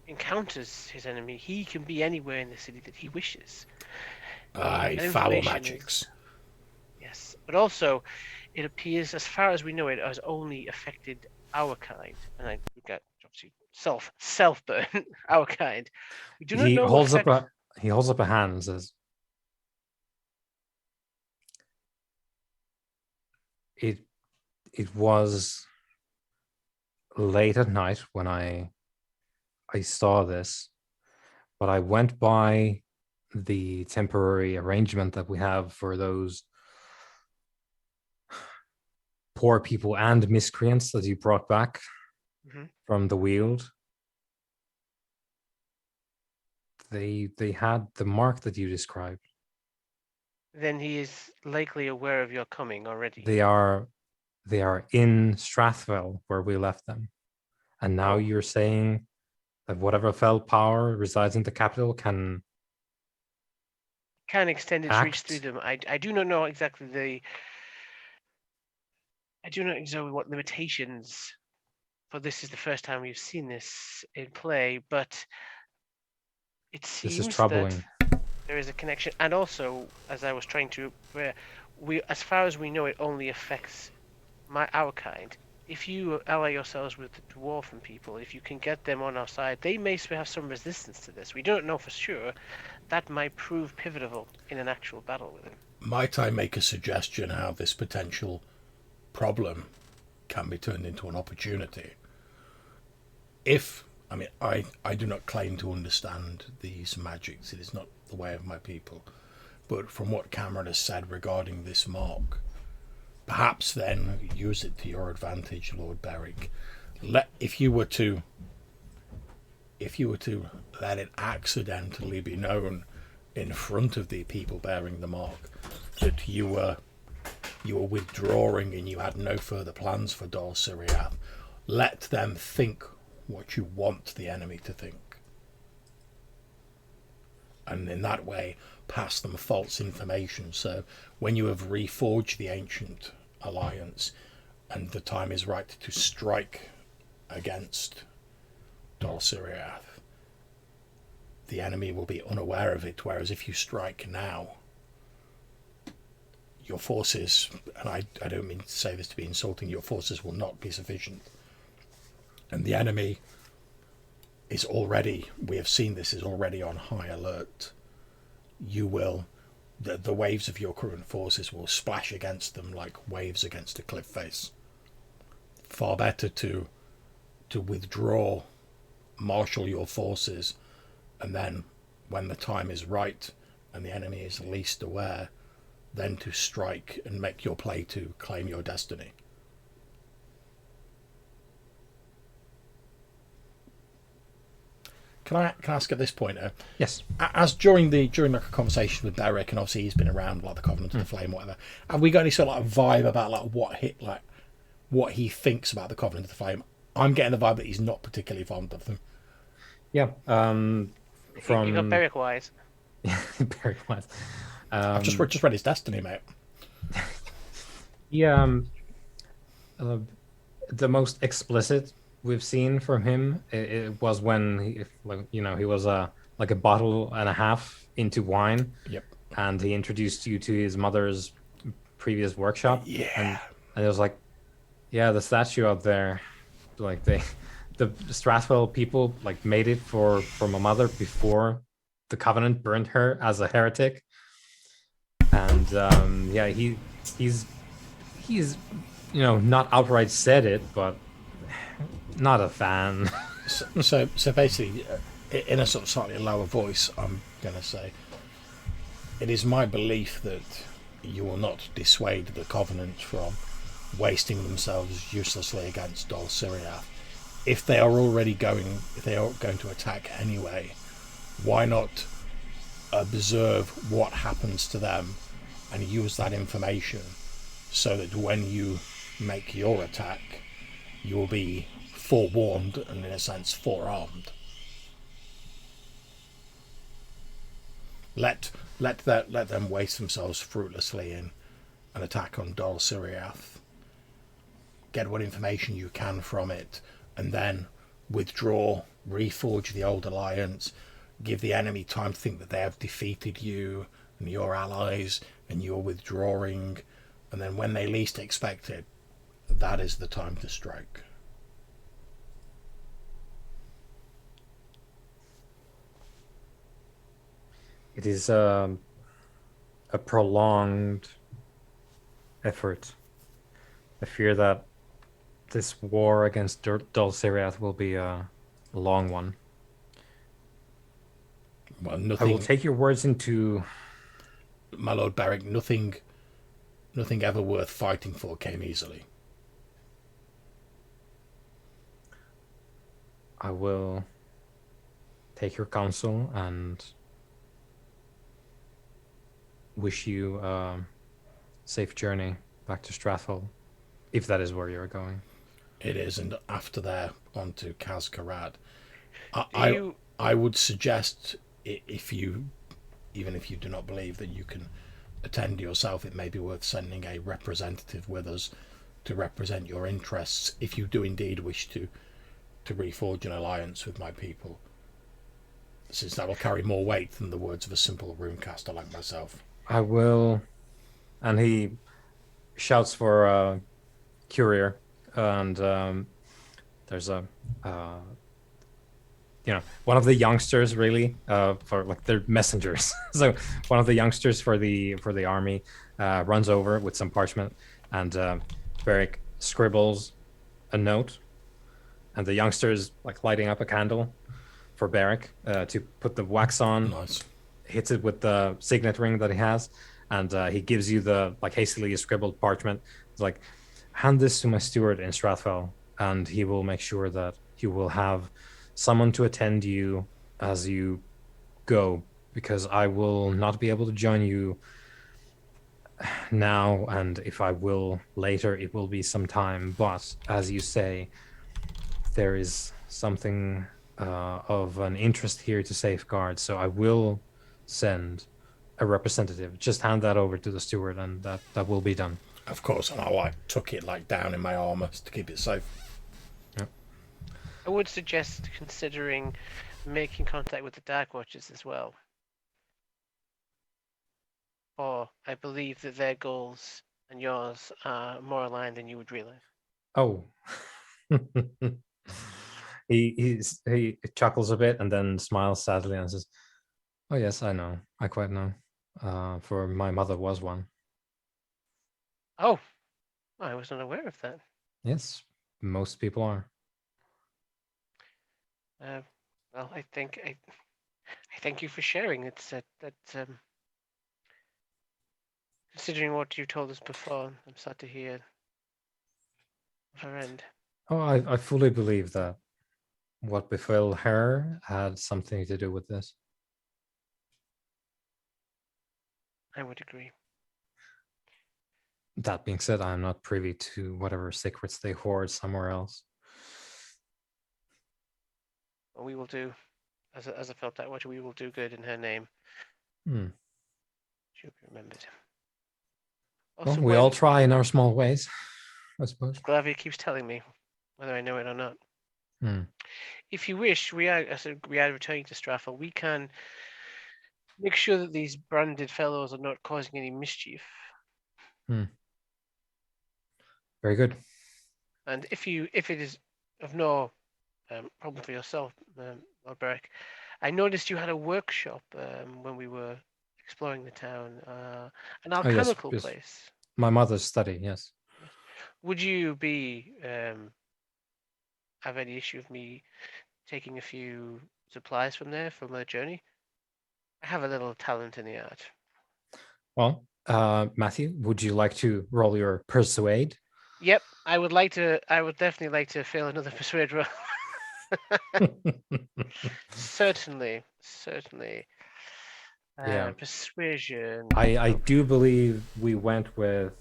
encounters his enemy. He can be anywhere in the city that he wishes. Aye, That foul information magics. Yes, but also, it appears, as far as we know, it has only affected our kind, and I got obviously self burn our kind. We do not He know holds effect. up a hand and says, "It was late at night when I saw this, but I went by the temporary arrangement that we have for those poor people and miscreants that you brought back from the Weald. They had the mark that you described. Then he is likely aware of your coming already. They are in Strathville where we left them, and now you're saying that whatever fell power resides in the capital can extend its reach through them. I do not know exactly what limitations, for this is the first time we've seen this in play, but it seems This is troubling. that there is a connection. And also, as I was trying to, as far as we know, it only affects our kind. If you ally yourselves with the dwarven people, if you can get them on our side, they may have some resistance to this. We don't know for sure. That might prove pivotal in an actual battle with him. Might I make a suggestion how this potential problem can be turned into an opportunity? I do not claim to understand these magics. It is not the way of my people. But from what Cameron has said regarding this mark, perhaps then use it to your advantage, Lord Beric. If you were to let it accidentally be known in front of the people bearing the mark that you were withdrawing and you had no further plans for Dol Siriath, let them think what you want the enemy to think. And in that way, pass them false information. So when you have reforged the ancient alliance and the time is right to strike against Dol Siriath, the enemy will be unaware of it. Whereas if you strike now, your forces, and I don't mean to say this to be insulting, your forces will not be sufficient. And the enemy is already, we have seen this, is already on high alert. The waves of your current forces will splash against them like waves against a cliff face. Far better to withdraw, marshal your forces, and then when the time is right and the enemy is least aware, then to strike and make your play to claim your destiny. Can I ask at this point? Yes. As during like a conversation with Beric, and obviously he's been around like the Covenant of the Flame, whatever. Have we got any sort of like vibe about like what he thinks about the Covenant of the Flame? I'm getting the vibe that he's not particularly fond of them. Yeah. You got Beric wise. Beric wise. I've just read his destiny, mate. Yeah. The most explicit we've seen from him, it was when he was like a bottle and a half into wine. Yep. And he introduced you to his mother's previous workshop. Yeah. And it was like, yeah, the statue out there, like the Strathwell people like made it for my mother before the Covenant burned her as a heretic. And yeah, he's not outright said it, but not a fan. So basically, in a sort of slightly lower voice, I'm gonna say, It is my belief that you will not dissuade the Covenant from wasting themselves uselessly against Dol Syriath. If they are going to attack anyway, why not observe what happens to them and use that information so that when you make your attack, you will be forewarned and, in a sense, forearmed. Let them waste themselves fruitlessly in an attack on Dol Syriath. Get what information you can from it, and then withdraw, reforge the old alliance, give the enemy time to think that they have defeated you and your allies, and you're withdrawing, and then when they least expect it, that is the time to strike. It is a prolonged effort. I fear that this war against Dol Syriath will be a long one. Well, I will nothing, take your words into. my Lord Beric, nothing ever worth fighting for came easily. I will take your counsel and wish you a safe journey back to Strathhall, if that is where you're going. It is, and after there, on to Kazkarad. Do you? I would suggest, if you, even if you do not believe that you can attend yourself, it may be worth sending a representative with us to represent your interests, if you do indeed wish to reforge an alliance with my people, since that will carry more weight than the words of a simple runecaster like myself. I will, and he shouts for a courier, and there's a one of the youngsters, really, for like they're messengers. So one of the youngsters for the army runs over with some parchment, and Beric scribbles a note, and the youngster is like lighting up a candle for Beric to put the wax on. Nice. Hits it with the signet ring that he has, and he gives you the like hastily scribbled parchment. It's like, hand this to my steward in Strathfell, and he will make sure that you will have someone to attend you as you go, because I will not be able to join you now, and if I will later, it will be some time. But as you say, there is something of an interest here to safeguard, so I will send a representative. Just hand that over to the steward, and that will be done. Of course, and I tuck it down in my armor to keep it safe. Yeah. I would suggest considering making contact with the Dark Watchers as well. For I believe that their goals and yours are more aligned than you would realize. Oh. he chuckles a bit and then smiles sadly and says, "Oh yes, I know. I quite know. For my mother was one." Oh, I was not aware of that. Yes, most people are. Well, I thank you for sharing. It's considering what you told us before, I'm sad to hear of her end. Oh, I fully believe that what befell her had something to do with this. I would agree. That being said, I'm not privy to whatever secrets they hoard somewhere else. Well, we will do, as a felt that watcher, we will do good in her name. She'll be remembered. Well, Also, we all try in our small ways, I suppose. Glavia keeps telling me, whether I know it or not. If you wish, we are returning to Straffel. We can make sure that these branded fellows are not causing any mischief. Very good. And if it is of no problem for yourself, Lord Beric, I noticed you had a workshop when we were exploring the town, an alchemical place. My mother's study, yes. Would you be have any issue with me taking a few supplies from there for my journey? I have a little talent in the art. Well, Matthew, would you like to roll your persuade? Yep, I would like to. I would definitely like to fail another persuade roll. Certainly, certainly. Yeah. Persuasion. I Oh, do believe we went with.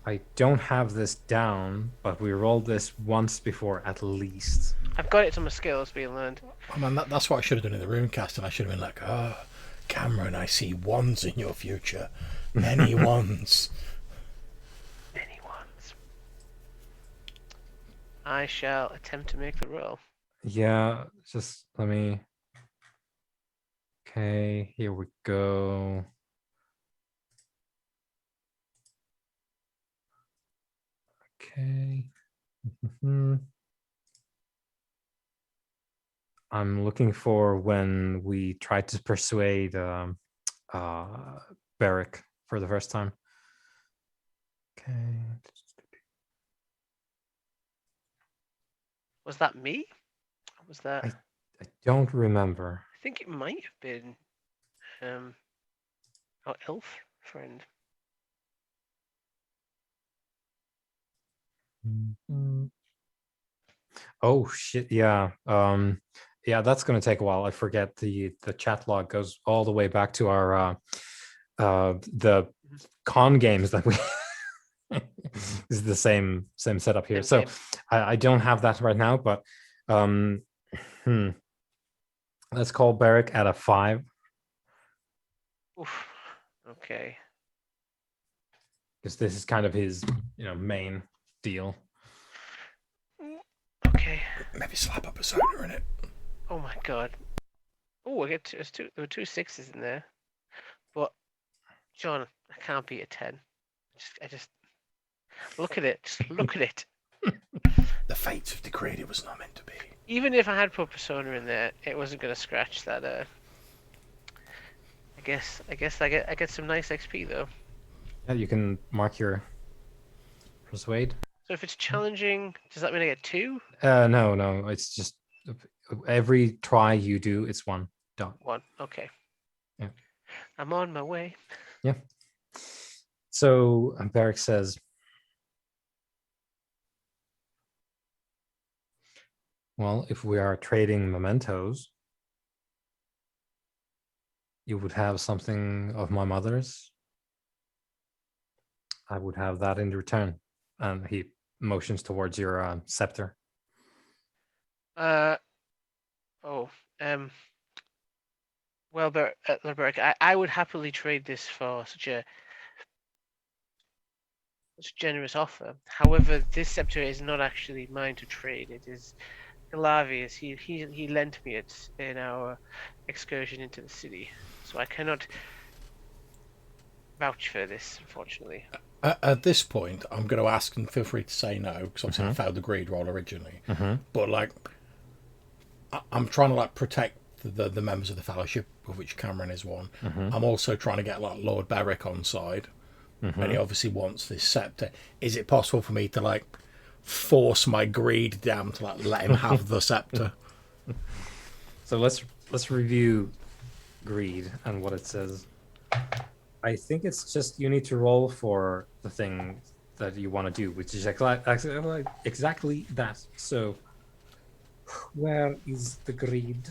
I don't have this down, but we rolled this once before at least. I've got it on my skills being learned. I mean, that's what I should have done in the room casting. I should have been like, oh, Cameron, I see ones in your future. Many ones. Anyone's. I shall attempt to make the roll. Yeah, just let me. Okay, here we go. Okay. I'm looking for when we tried to persuade Beric for the first time. Okay. Was that me? Was that? I don't remember. I think it might have been our elf friend. Oh shit! Yeah, yeah. That's gonna take a while. I forget the chat log goes all the way back to our the con games that we is the same setup here. Same So I don't have that right now, but hmm. Let's call Beric at a 5 Oof. Okay. because this is kind of his main deal. Okay. Maybe slap a persona in it. Oh my god. Oh, I get two. There were 2 6s in there, but John, I can't beat a 10. I just look at it. Just look at it. The fates have decreed it was not meant to be. Even if I had put Persona in there, it wasn't gonna scratch that. I guess I get some nice XP though. Yeah, you can mark your persuade. So if it's challenging, does that mean I get 2? No, it's just every try you do, it's 1 dot. 1. Okay. Yeah. I'm on my way. Yeah. So Beric says, well, if we are trading mementos, you would have something of my mother's. I would have that in return. And he motions towards your scepter. Oh. Well, Beric, I would happily trade this for such a generous offer. However, this scepter is not actually mine to trade. It is Galavia's. He lent me it in our excursion into the city, so I cannot vouch for this, unfortunately. At this point, I'm going to ask, and feel free to say no, because obviously I failed the greed roll originally. But like, I'm trying to like protect the members of the Fellowship, of which Cameron is one. I'm also trying to get like Lord Beric on side, and he obviously wants this scepter. Is it possible for me to like force my greed down to like let him have the scepter? So let's review greed and what it says. I think it's just you need to roll for the thing that you want to do, which is exactly that. So where is the greed?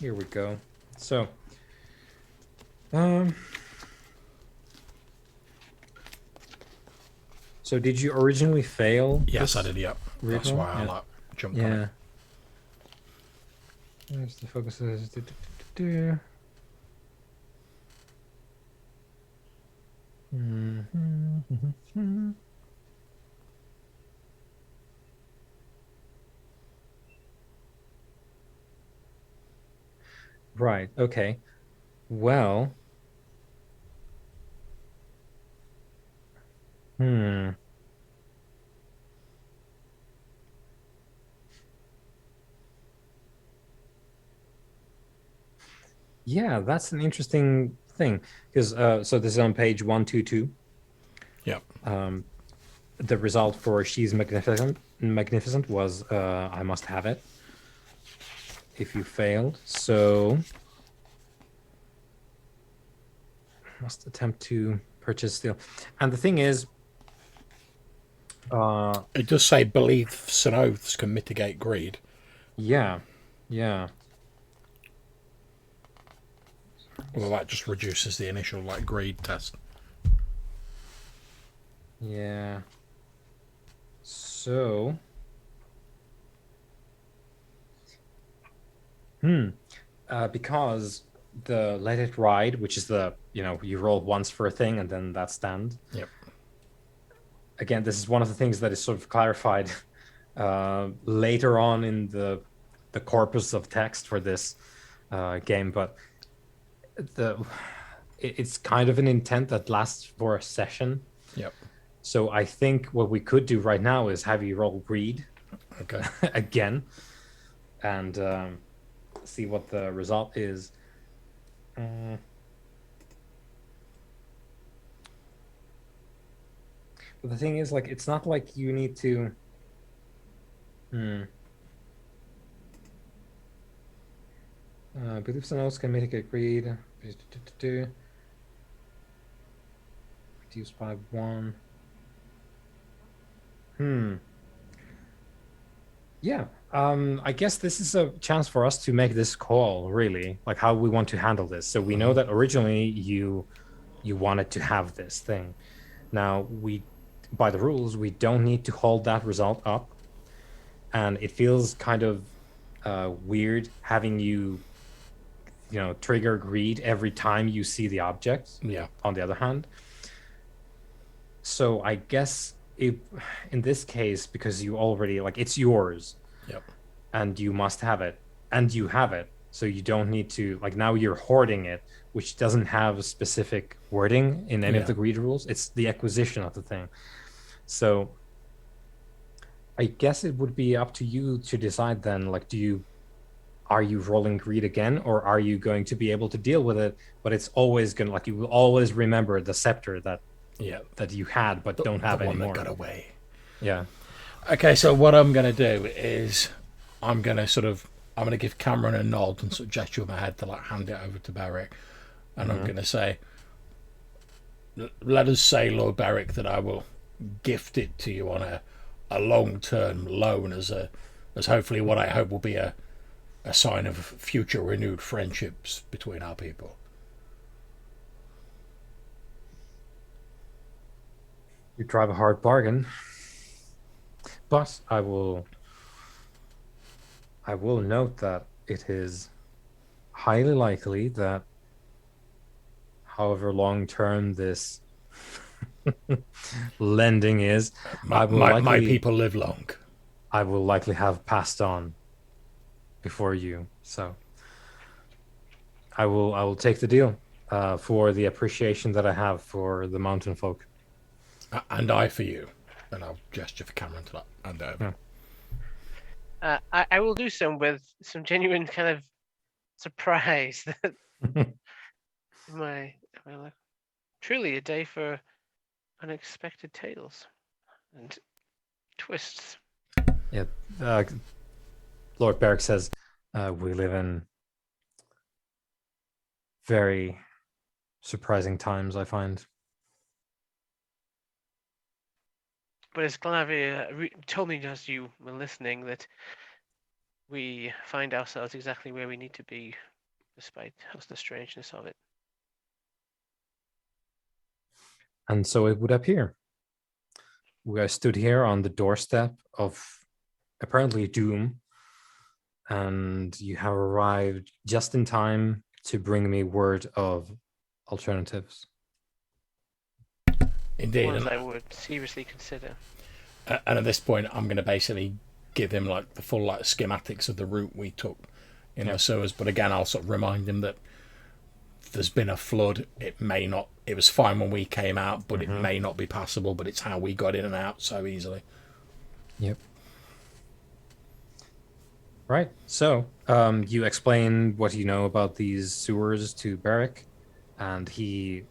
Here we go. So so did you originally fail? Yes, I did. Yep. That's why I like jumped on it. There's the focuses. Right. Okay. Well. Yeah, that's an interesting thing because so this is on page 122. Yep. The result for she's magnificent was I must have it if you failed. So must attempt to purchase steel. And the thing is, It does say beliefs and oaths can mitigate greed. yeah, yeah. Well, that just reduces the initial like greed test. Yeah. So, because the let it ride, which is the, you roll once for a thing and then that stand. Yep. Again, this is one of the things that is sort of clarified later on in the corpus of text for this game, but it's kind of an intent that lasts for a session. Yep. So I think what we could do right now is have you roll greed Okay. again and see what the result is. But the thing is, like, it's not like you need to. Beliefs and oaths can mitigate greed. Reduced by 1. Yeah. I guess this is a chance for us to make this call, really, like how we want to handle this. So we know that originally you wanted to have this thing. Now by the rules, we don't need to hold that result up. And it feels kind of weird having you trigger greed every time you see the object. Yeah. On the other hand. So I guess in this case, because you already, like, it's yours. Yep. And you must have it. And you have it. So you don't need to, like, now you're hoarding it, which doesn't have specific wording in any of the greed rules. It's the acquisition of the thing. So I guess it would be up to you to decide then, like, are you rolling greed again, or are you going to be able to deal with it? But it's always going to, like, you will always remember the scepter that you had but don't have the one anymore. that got away. Yeah. Okay, so what I'm going to do is I'm going to give Cameron a nod and sort of gesture with my head to like hand it over to Beric, and I'm going to say, let us say, Lord Beric, that I will gift it to you on a long-term loan as hopefully what I hope will be a sign of future renewed friendships between our people. You drive a hard bargain, but I will note that it is highly likely that however long-term this lending is, my people live long. I will likely have passed on before you. So I will take the deal for the appreciation that I have for the mountain folk. And I for you. And I'll gesture for Cameron to that hand over. I will do so with some genuine kind of surprise that truly a day for unexpected tales and twists. Yeah, Lord Beric says, we live in very surprising times, I find. But as Glavia told me as you were listening, that we find ourselves exactly where we need to be, despite the strangeness of it. And so it would appear. We are stood here on the doorstep of apparently doom, and you have arrived just in time to bring me word of alternatives. Indeed. Ones I would seriously consider. And at this point, I'm going to basically give him like the full like schematics of the route we took in the sewers. But again, I'll sort of remind him that there's been a flood. It was fine when we came out, but it may not be passable, but it's how we got in and out so easily. Yep. Right. So you explain what you know about these sewers to Beric, and he's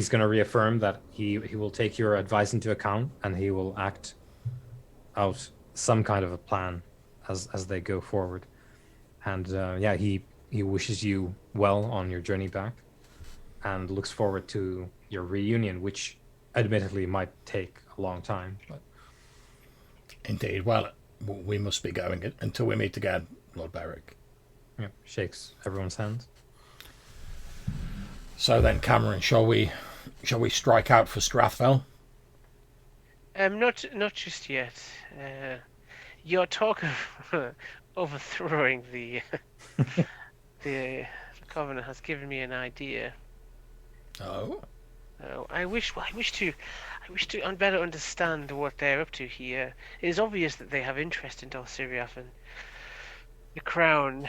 going to reaffirm that he will take your advice into account, and he will act out some kind of a plan as they go forward. And he wishes you well on your journey back, and looks forward to your reunion, which admittedly might take a long time. But Indeed. Well, we must be going until we meet again, Lord Beric. yeah, shakes everyone's hands. So then, Cameron, shall we strike out for Strathfell? Not just yet. Your talk of overthrowing the the Covenant has given me an idea. Oh. I wish to better understand what they're up to here. It is obvious that they have interest in Dol Siriath, and the crown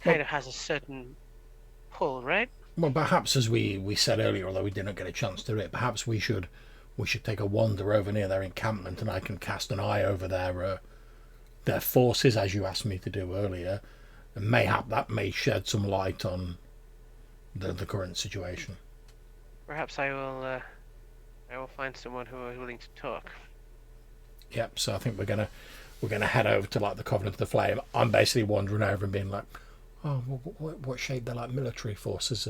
kind of has a certain pull, right? Well, perhaps, as we said earlier, although we didn't get a chance to do it, perhaps we should take a wander over near their encampment, and I can cast an eye over their forces, as you asked me to do earlier, and mayhap that may shed some light on the current situation. Perhaps I will find someone who is willing to talk. Yep. So I think we're gonna head over to like the Covenant of the Flame. I'm basically wandering over and being like, oh, what shape their like military forces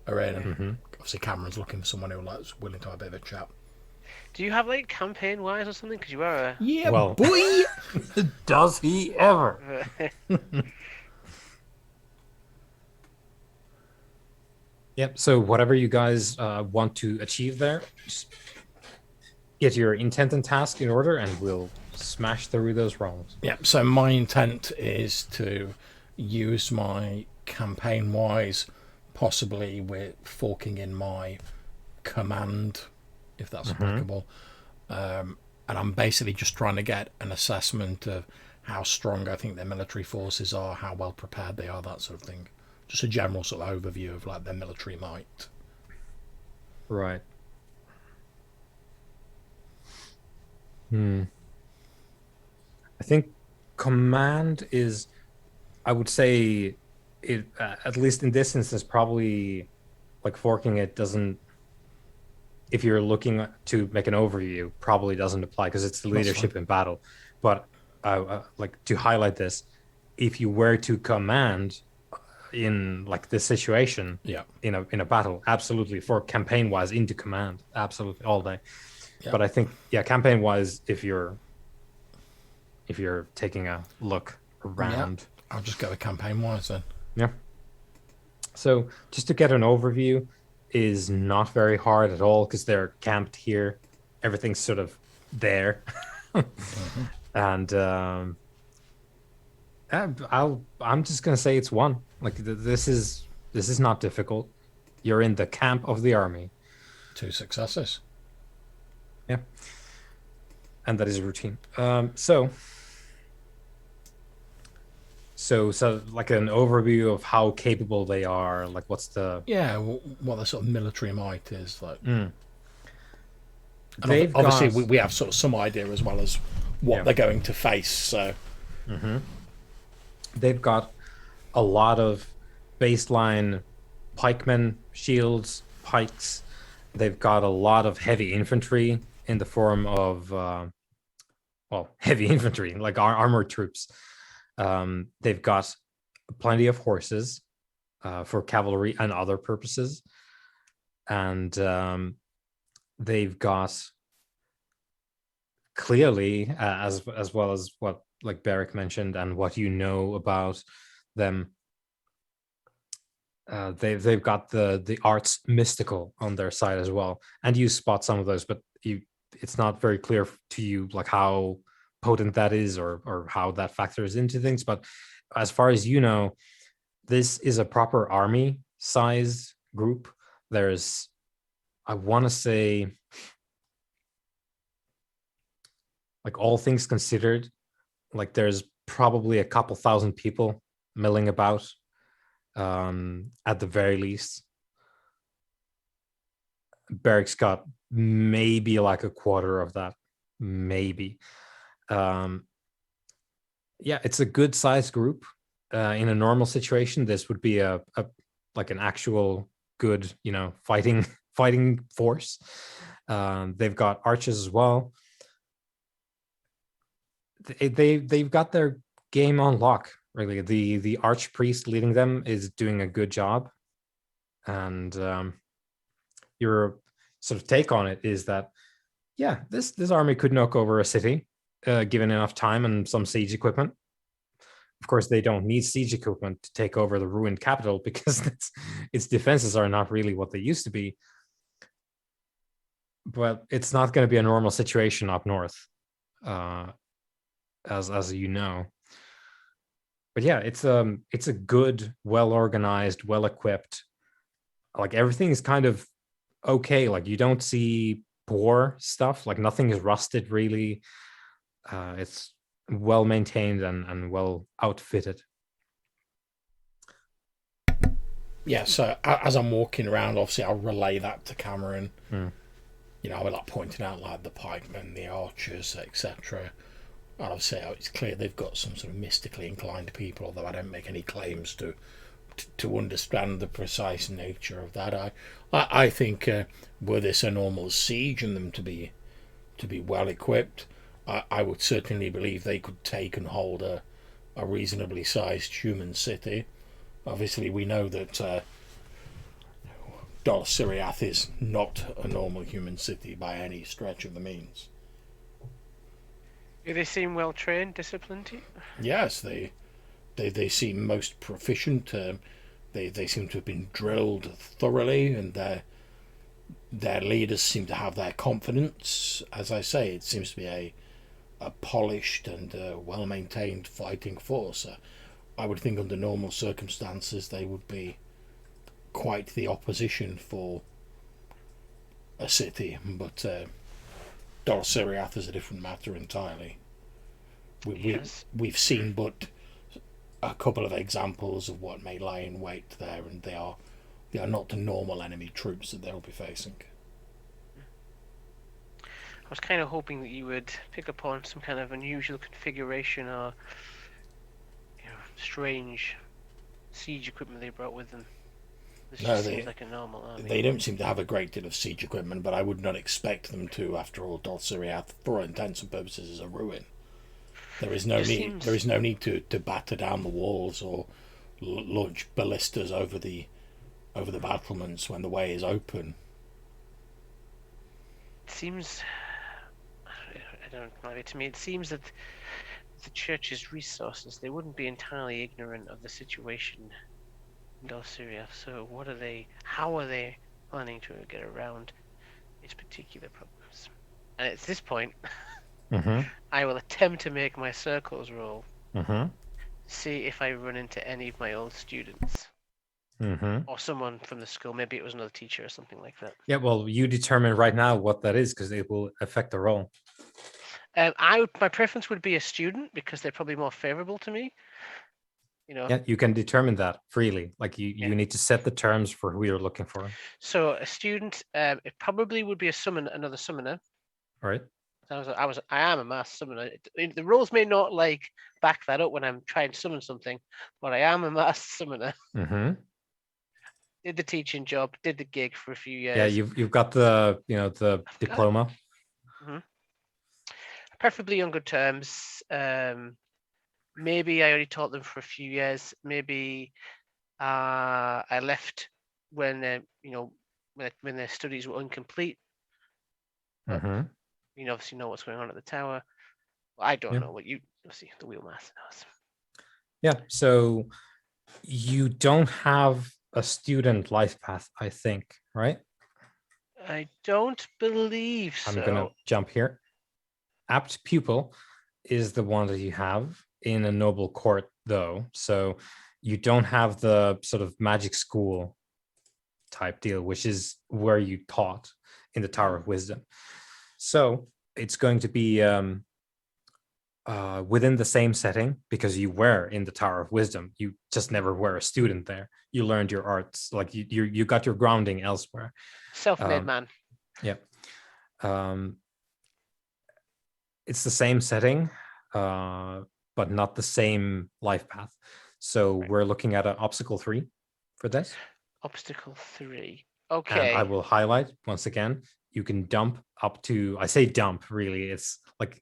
are in. And obviously Cameron's looking for someone who likes willing to have a bit of a chat. Do you have like campaign wise or something? Because you are a Yeah, Well- boy. Does he ever? Yep. So whatever you guys want to achieve there, just get your intent and task in order, and we'll smash through those rolls. Yeah, so my intent is to use my campaign wise, possibly with forking in my command, if that's applicable. And I'm basically just trying to get an assessment of how strong I think their military forces are, how well prepared they are, that sort of thing. Just a general sort of overview of like their military might. Right. I think command is, I would say, it at least in this instance, probably like forking it doesn't. If you're looking to make an overview, probably doesn't apply because it's the That's leadership in battle. But like to highlight this, if you were to command in like this situation, Yeah. in a battle, absolutely, for campaign wise, into command, absolutely all day. Yeah. But I think, yeah, campaign wise, if you're taking a look around, I'll just go with campaign wise then. yeah. So just to get an overview is not very hard at all because they're camped here. Everything's sort of there. And I'm just gonna say it's one. Like this is not difficult. You're in the camp of the army. 2 successes. Yeah. And that is a routine. So like an overview of how capable they are, like what's the what the sort of military might is like. Mm. And They've obviously got- we have sort of some idea as well as what Yeah. they're going to face. So they've got a lot of baseline pikemen, shields, pikes. They've got a lot of heavy infantry in the form of heavy infantry, like armored troops. They've got plenty of horses for cavalry and other purposes, and they've got clearly, as well as what like Beric mentioned and what you know about them, they've got the arts mystical on their side as well, and you spot some of those, but it's not very clear to you like how potent that is or how that factors into things. But as far as you know, this is a proper army size group. There's, I want to say, like all things considered, like there's probably a couple thousand people milling about at the very least. Beric's got maybe like a quarter of that, maybe. Yeah, it's a good sized group. In a normal situation, this would be a like an actual good, fighting force. They've got archers as well. They've got their game on lock. Really, the archpriest leading them is doing a good job. And your sort of take on it is that, yeah, this army could knock over a city, given enough time and some siege equipment. Of course, they don't need siege equipment to take over the ruined capital because its defenses are not really what they used to be. But it's not going to be a normal situation up north, as you know. But yeah, it's a good, well organized, well equipped. Like everything is kind of okay. Like you don't see poor stuff. Like nothing is rusted really. It's well maintained and well outfitted. Yeah, so as I'm walking around, obviously I'll relay that to Cameron. Mm. You know, I will like pointing out like the pikemen, the archers, etc. And obviously it's clear they've got some sort of mystically inclined people, although I don't make any claims to understand the precise nature of that. I think were this a normal siege and them to be well equipped, I would certainly believe they could take and hold a reasonably sized human city. Obviously, we know that Dol Siriath is not a normal human city by any stretch of the means. Do they seem well trained, disciplined? Yes, they seem most proficient. They seem to have been drilled thoroughly, and their leaders seem to have their confidence. As I say, it seems to be a polished and well maintained fighting force. I would think under normal circumstances they would be quite the opposition for a city, but Dol Siriath is a different matter entirely. We've seen but a couple of examples of what may lie in wait there, and they are not the normal enemy troops that they'll be facing. I was kind of hoping that you would pick up on some kind of unusual configuration or strange siege equipment they brought with them. This just seems like a normal army. They don't seem to have a great deal of siege equipment, but I would not expect them to. After all, Dol Siriath, for all intents and purposes, is a ruin. There is no need. There is no need to batter down the walls or launch ballistas over the battlements when the way is open. It seems. I don't know. To me, it seems that the church's resources, they wouldn't be entirely ignorant of the situation in Dol Siriath. So how are they planning to get around these particular problems? And at this point, I will attempt to make my circles roll. See if I run into any of my old students. Or someone from the school. Maybe it was another teacher or something like that. Yeah, well, you determine right now what that is because it will affect the roll. My preference would be a student because they're probably more favorable to me. Yeah, you can determine that freely. Like you need to set the terms for who you're looking for. So a student, it probably would be another summoner. All right. I am a mass summoner. The rules may not back that up when I'm trying to summon something, but I am a mass summoner. Did the teaching job, did the gig for a few years. Yeah, you've got the the diploma. Preferably on good terms. Maybe I only taught them for a few years. Maybe I left when when their studies were incomplete. You obviously know what's going on at the tower. Well, I don't know what you see. The wheelmaster knows. Yeah. So you don't have a student life path, I think, right? I don't believe so. I'm gonna jump here. Apt pupil is the one that you have in a noble court, though. So you don't have the sort of magic school type deal, which is where you taught in the Tower of Wisdom. So it's going to be within the same setting because you were in the Tower of Wisdom. You just never were a student there. You learned your arts, like you got your grounding elsewhere. Self-made man. Yeah. It's the same setting, but not the same life path. So we're looking at an obstacle 3 for this. Obstacle 3. Okay. And I will highlight once again, you can dump up to, I say dump, really, it's like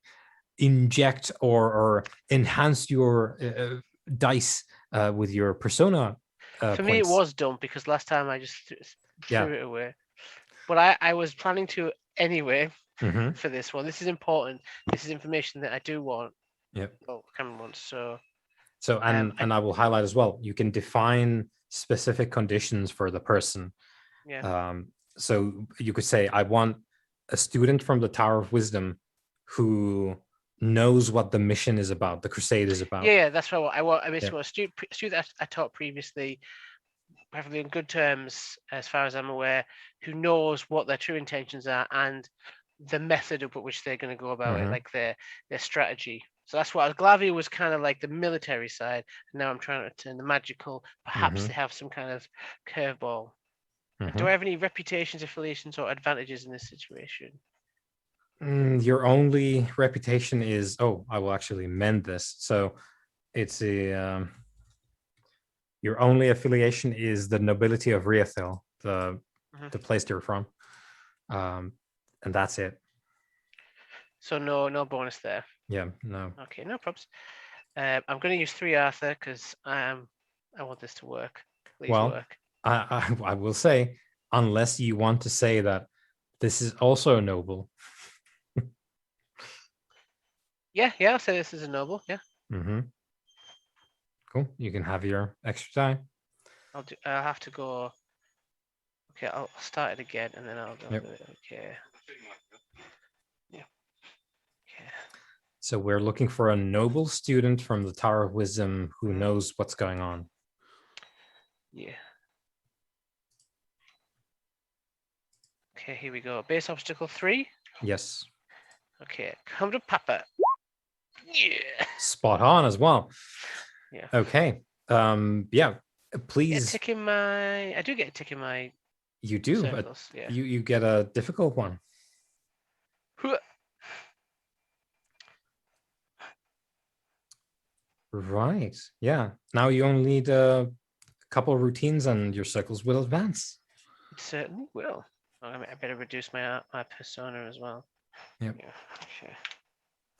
inject or enhance your dice with your persona For me, it points. was dumb because last time I just Yeah. threw it away. But I was planning to anyway Hmm. for this one. This is important. This is information that I do want. Yep. Well, Cameron wants. So So and I will highlight as well. You can define specific conditions for the person. yeah, So you could say, I want a student from the Tower of Wisdom who knows what the mission is about, the crusade is about. yeah, that's what I want. I basically Yeah. want a student that I taught previously, preferably in good terms, as far as I'm aware, who knows what their true intentions are and the method of which they're going to go about it, Mhm. like their strategy. So that's what Glavia was kind of like the military side. And now I'm trying to turn the magical. Perhaps Mhm. they have some kind of curveball. Mhm. Do I have any reputations, affiliations, or advantages in this situation? Your only reputation is, oh, I will actually mend this. So it's a your only affiliation is the nobility of Riathil, Mhm. the place you're from, um, and that's it. So no bonus there. Yeah, no. Okay, no problems. I'm going to use 3 Arthur because I want this to work. Please Well, work. I will say, unless you want to say that this is also a noble. Yeah, I'll say this is a noble. Yeah, Mm-hmm. Cool. You can have your extra die. I'll have to go. Okay, I'll start it again and then I'll go. Yep. Okay. Yeah. Okay. So we're looking for a noble student from the Tower of Wisdom who Mhm. knows what's going on. Yeah. Okay, here we go. Base obstacle 3. Yes. Okay, come to Papa. Yeah. Spot on as well. Yeah. Okay. Yeah. Get a Please. tick in my. I do get a tick in my You do. circles. Yeah. You get a difficult one. Hooah. Right. Yeah. Now you only need a couple of routines and your circles will advance. It certainly will. I better reduce my persona as well. Yep. Yeah. Okay.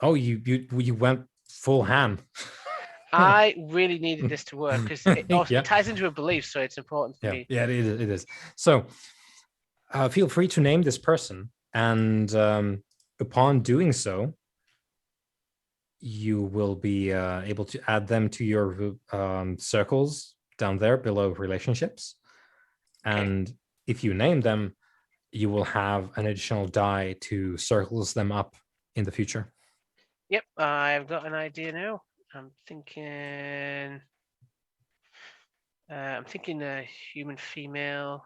Oh, you went full ham. I really needed this to work because it Yeah. ties into a belief, so it's important for Yeah. me. Yeah. It is. So feel free to name this person, and upon doing so, you will be able to add them to your circles down there below relationships. Okay. And if you name them, you will have an additional die to circles them up in the future. Yep, I've got an idea now. I'm thinking. I'm thinking a human female.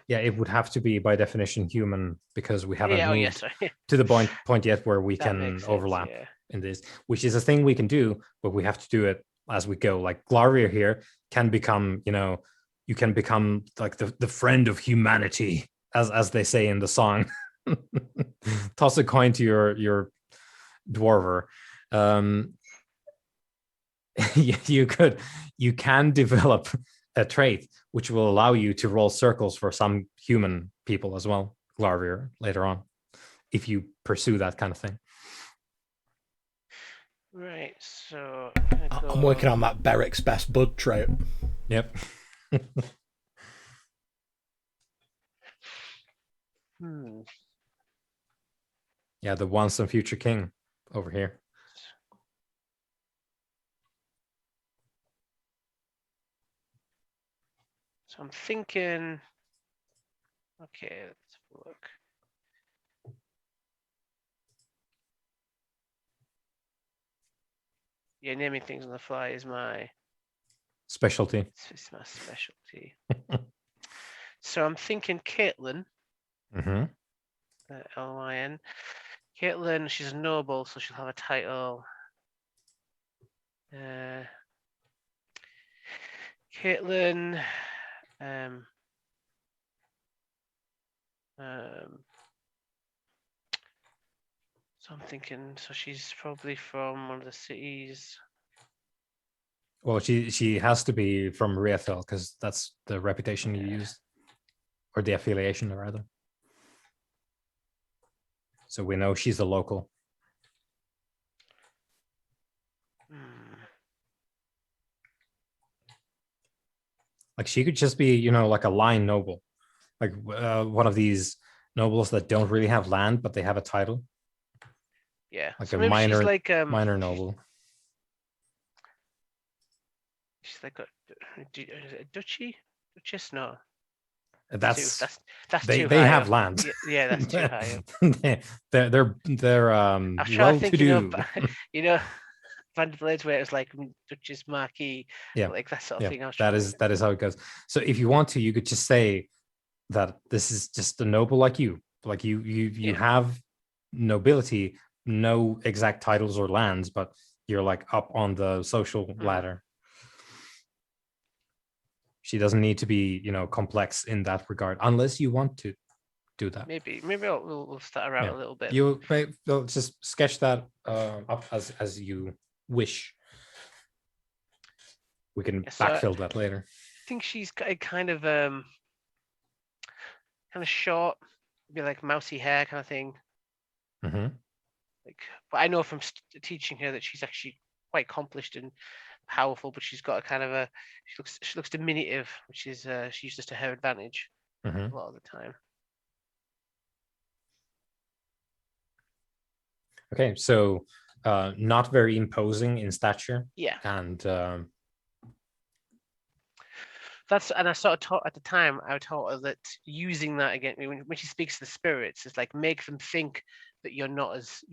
Yeah, it would have to be by definition human because we haven't Yeah. Oh, yes. moved Sorry. to the point yet where we That can makes sense. overlap Yeah. in this, which is a thing we can do, but we have to do it as we go. Like Glaria here can become, you can become like the friend of humanity, as they say in the song. Toss a coin to your dwarver. You can develop a trait which will allow you to roll circles for some human people as well, Glarvier, later on, if you pursue that kind of thing. Right. So I'm working on that Beric's best bud trait. Yep. Yeah, the once and future king over here. So I'm thinking. Okay, let's have a look. Yeah, naming things on the fly is my Specialty. it's my specialty. So I'm thinking Caitlin, Mm-hmm. Lyn. Caitlin, she's a noble, so she'll have a title. Caitlin, so I'm thinking, so she's probably from one of the cities. Well, she has to be from Riathel because that's the reputation you used, or the affiliation, rather. So we know she's a local. Like she could just be, like a line noble, like one of these nobles that don't really have land, but they have a title, Yeah. like So a maybe she's minor like minor noble. she's like a duchy, duchess. No, too. That's That's they too they high have up. land. Yeah, yeah, that's too high up. They're I was trying to well think, to do. you know, Vanderblades where it was like Duchess Marquis, Yeah, like that sort of yeah. thing. I was That trying to. is that is how it goes. So if you want to, you could just say that this is just a noble like you. Like you Yeah. have nobility, no exact titles or lands, but you're like up on the social ladder. She doesn't need to be, complex in that regard, unless you want to do that. Maybe we'll start her out Yeah, a little bit. they'll just sketch that up as you wish. We can Yeah, so I backfill that later. think she's kind of short, maybe like mousy hair kind of thing. Mm-hmm. Like, but I know from teaching her that she's actually quite accomplished and powerful, but she's got a kind of a she looks diminutive, which is she uses to her advantage Mm-hmm. a lot of the time. Okay, so not very imposing in stature, Yeah, and and I sort of taught at the time. I taught her that using that again when she speaks to the spirits, it's like make them think that you're not as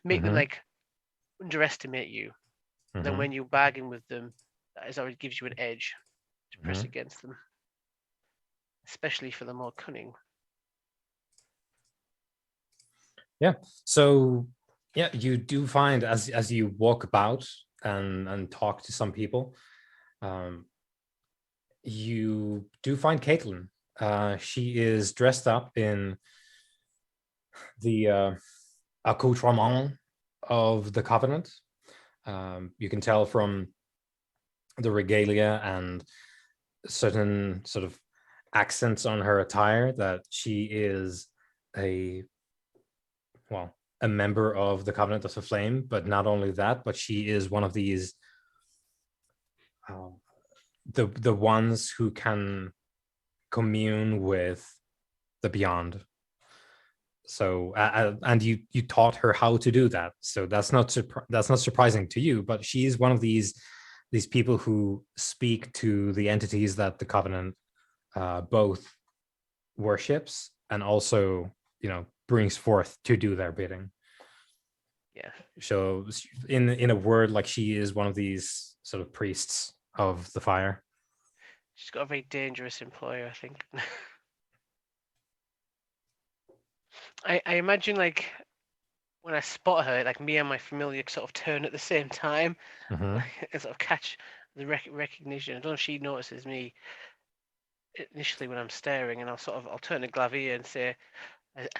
make them mm-hmm, like underestimate you. Then mm-hmm, when you bargain with them, that always gives you an edge to press mm-hmm. against them, especially for the more cunning. Yeah. So yeah, you do find as you walk about and talk to some people, you do find Caitlin. She is dressed up in the accoutrement of the Covenant. You can tell from the regalia and certain sort of accents on her attire that she is a a member of the Covenant of the Flame. But not only that, but she is one of these the ones who can commune with the beyond. So and you taught her how to do that. So that's not surprising to you. But she's one of these people who speak to the entities that the Covenant both worships and also brings forth to do their bidding. Yeah. So in a word, like she is one of these sort of priests of the fire. She's got a very dangerous employer, I think. I imagine like when I spot her, like me and my familiar sort of turn at the same time Mm-hmm. and sort of catch the recognition. I don't know if she notices me initially when I'm staring, and I'll turn to Glavier and say,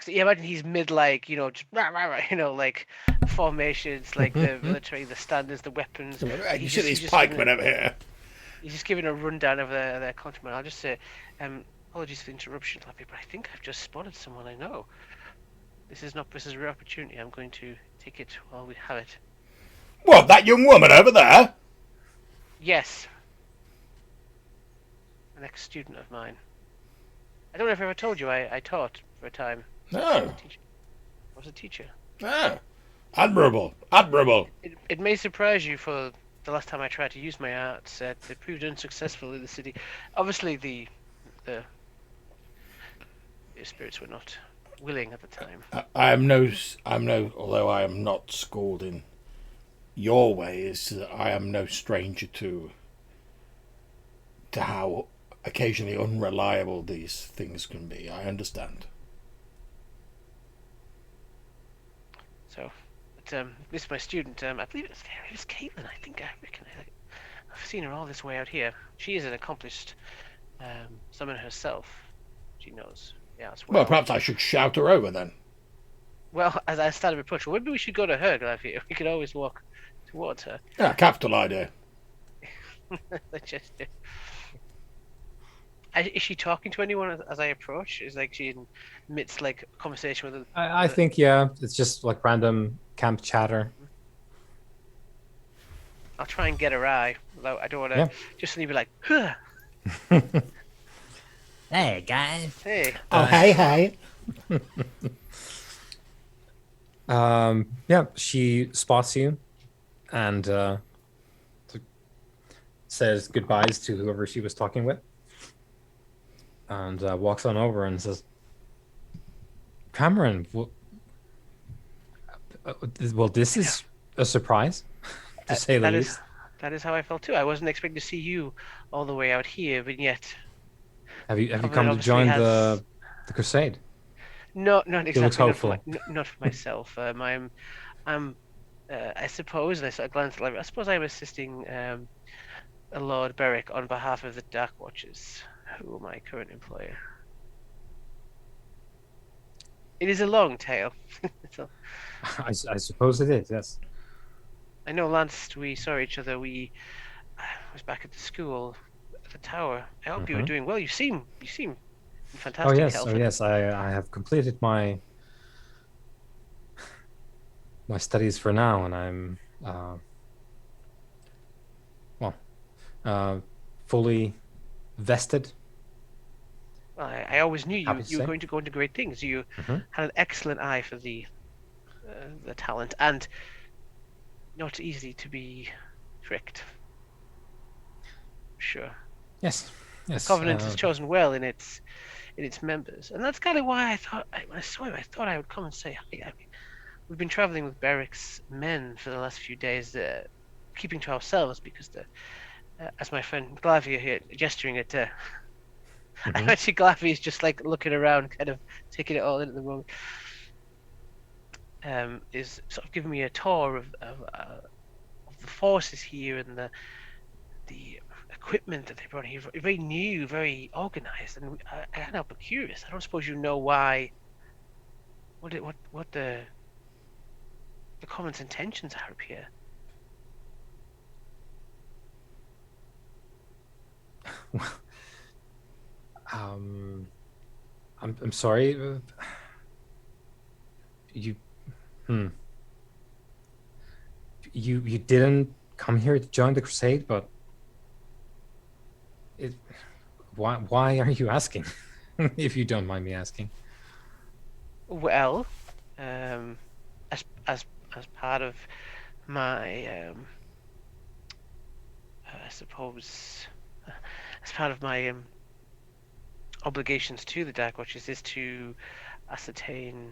yeah, imagine he's mid like just rah, rah, rah, like formations, like the military, the standards, the weapons. Hey, you see these pikemen over here? He's just giving a rundown of their countrymen. I'll just say, apologies for the interruption, Glavier, but I think I've just spotted someone I know. This is a real opportunity. I'm going to take it while we have it. What, that young woman over there? Yes. An ex-student of mine. I don't know if I ever told you I taught for a time. No. I was a teacher. Ah. Admirable. Admirable. It may surprise you for the last time I tried to use my arts. It proved unsuccessful in the city. Obviously, the spirits were not willing at the time. Although I am not schooled in your ways, I am no stranger to how occasionally unreliable these things can be. I understand. So, but this is my student. I believe it was Caitlin. I think I reckon I've seen her all this way out here. She is an accomplished summoner herself. She knows. Yeah, as well. Well, perhaps I should shout her over then. Well, as I started approaching, maybe we should go to her, Glavier. We could always walk towards her. Yeah, capital idea. Is she talking to anyone as I approach? Is like she in midst like conversation with? I think it's just like random camp chatter. I'll try and get her eye. Although I don't want to Yeah. just suddenly be like, huh, Hey guys. hey. Oh, hey, hey. Yeah, she spots you and says goodbyes to whoever she was talking with, and walks on over and says, "Cameron, well, this I know. is a surprise, to say the That is least. that is how I felt too. I wasn't expecting to see you all the way out here, but yet Have you Covenant come to obviously join has the crusade?" not He looks exactly hopeful. not for myself. I'm I suppose, and I sort of glanced at Larry, I suppose I'm assisting a Lord Beric on behalf of the Dark Watchers, who are my current employer. It is a long tale. So, I suppose it is. Yes. I know last we saw each other, we was back at the school, at the tower. I hope you were Hmm. doing well. You seem in Oh fantastic yes. health. Oh And yes. I have completed my studies for now, and I'm well uh, fully vested. I always knew Happy you to you were say. going to go into great things. You Hmm. had an excellent eye for the talent, and not easy to be tricked. Sure, Yes. the Yes. Covenant has chosen well in its members, and that's kind of why I thought when I saw him, I thought I would come and say hi. I mean, we've been traveling with Beric's men for the last few days, keeping to ourselves because as my friend Glavia here gesturing at, I Hmm. actually Glavia is just like looking around, kind of taking it all in at the moment. Is sort of giving me a tour of the forces here and the equipment that they brought here. Very new, very organized, and I can't help but curious. I don't suppose you know why. What the Common's intentions are up here. um, I'm sorry. You hmm. You didn't come here to join the crusade, but it, why are you asking? If you don't mind me asking. Well, um, as as as part of my I suppose as part of my obligations to the Dark Watchers is to ascertain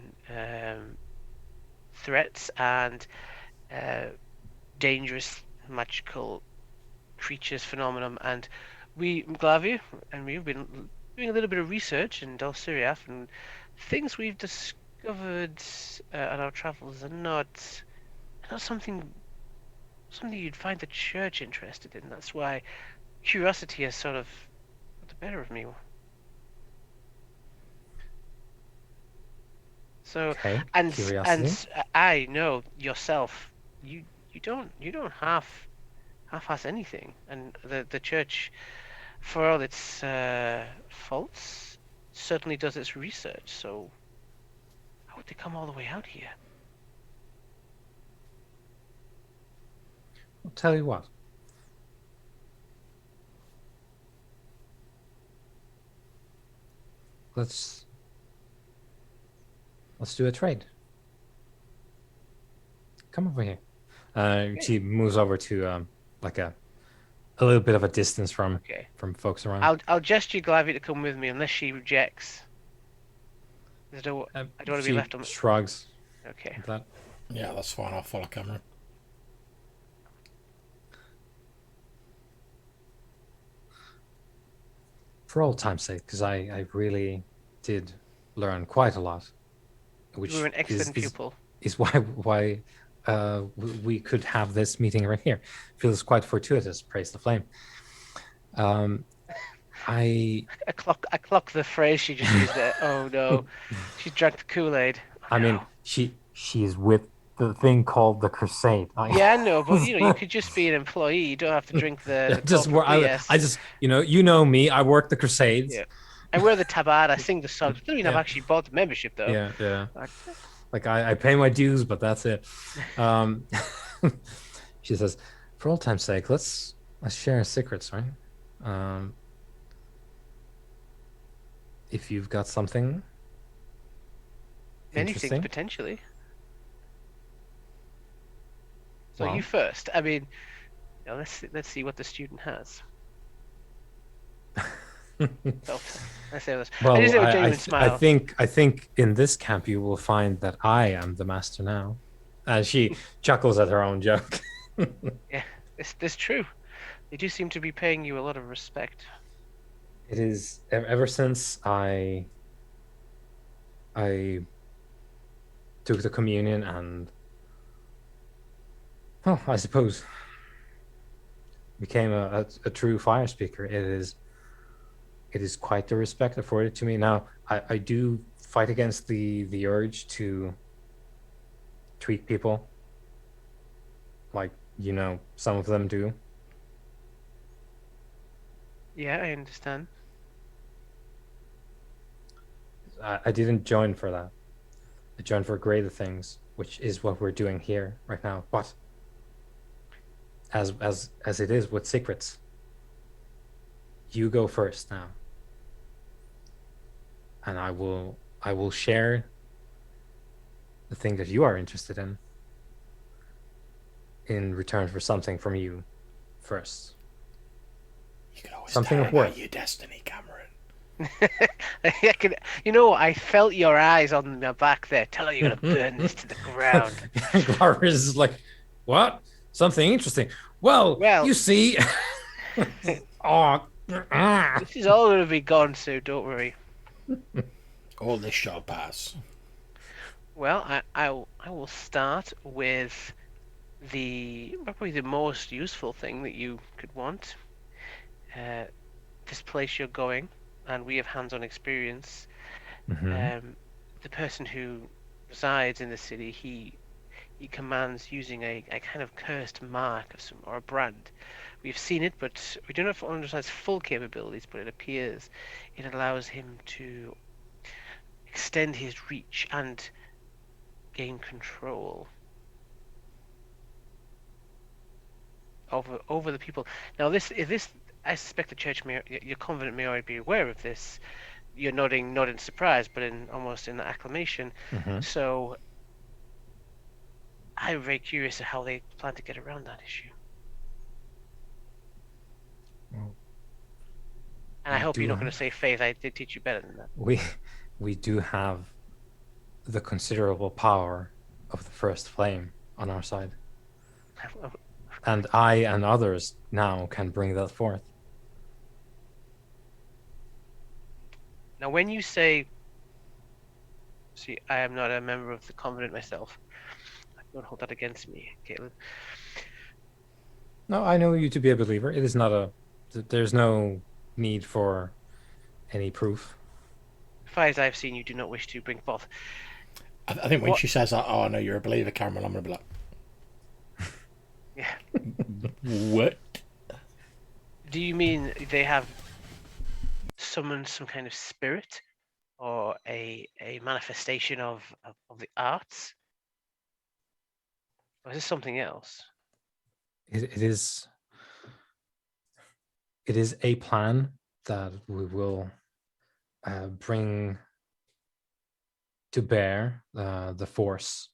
threats and uh, dangerous magical creatures phenomenon, and Glavia and we've been doing a little bit of research in Dulciriath, and things we've discovered on our travels are not something you'd find the church interested in. That's why curiosity has sort of got the better of me. So, Okay, and curiosity. I know yourself, you don't half-ass anything, and the church, for all its faults, certainly does its research. So, how would they come all the way out here? I'll tell you what. Let's let's do a trade. Come over here. Okay, She moves over to like a little bit of a distance okay. from folks around. I'll gesture Glavia to come with me unless she rejects. I don't want to be She left on. shrugs Okay. at that. Yeah, that's fine. I'll follow Cameron. For old time's sake, because I really did learn quite a lot, You were which an excellent pupil. is why we could have this meeting right here. Feels quite fortuitous. Praise the flame. Um, I I clock the phrase she just used there. Oh no, she drank the Kool-Aid. Oh I no. mean she is with the thing called the Crusade. Yeah, I know, but you could just be an employee. You don't have to drink the just corporate I BS. just you know me. I work the Crusades. Yeah. I wear the tabard, I sing the songs. Doesn't mean I've Yeah, actually bought the membership though. yeah. Like, Like I pay my dues, but that's it. Um, she says, for old time's sake, let's share secrets, right? If you've got something Many things interesting, potentially. So you well, first. I mean, let's see what the student has. So I say this. I just well, say with genuine smile. I think in this camp you will find that I am the master now. And she chuckles at her own joke. Yeah, this true. They do seem to be paying you a lot of respect. It is ever since I took the communion and, well, I suppose became a true fire speaker. It is quite the respect afforded to me. Now I do fight against the urge to tweak people, like some of them do. Yeah, I understand. I didn't join for that. I joined for greater things, which is what we're doing here right now. But as it is with secrets, you go first now, and I will share the thing that you are interested in return for something from you first. You can always Something tell of about worth. your destiny, Cameron. I can, I felt your eyes on my back there. Tell her you're gonna burn this to the ground. Gloris is like, what? Something interesting. Well, Well, you see. Oh, this is all gonna be gone, so don't worry. All this shall pass. Well, I will start with probably the most useful thing that you could want. Uh, this place you're going, and we have hands-on experience. Mhm. The person who resides in the city, he commands using a kind of cursed mark of some or a brand. We've seen it, but we don't know if it understands full capabilities. But it appears it allows him to extend his reach and gain control over the people. Now, this I suspect the church may, your convent may already be aware of this. You're nodding, not in surprise, but in almost in acclamation. Mhm. So I'm very curious of how they plan to get around that issue. Well, And I we hope you're do not going to say, Faith, I did teach you better than that. we we do have the considerable power of the first flame on our side, and I and others now can bring that forth. Now, when you say, see, I am not a member of the convent myself, don't hold that against me, Caitlin. No, I know you to be a believer. It is not a. There's no need for any proof. As far as I've seen, you do not wish to bring forth. I think when What? she says, "Oh, I know you're a believer, Cameron," I'm gonna be like, Yeah. "What?" Do you mean they have summoned some kind of spirit or a manifestation of the arts? Or is this something else? It is. It is a plan that we will bring to bear the force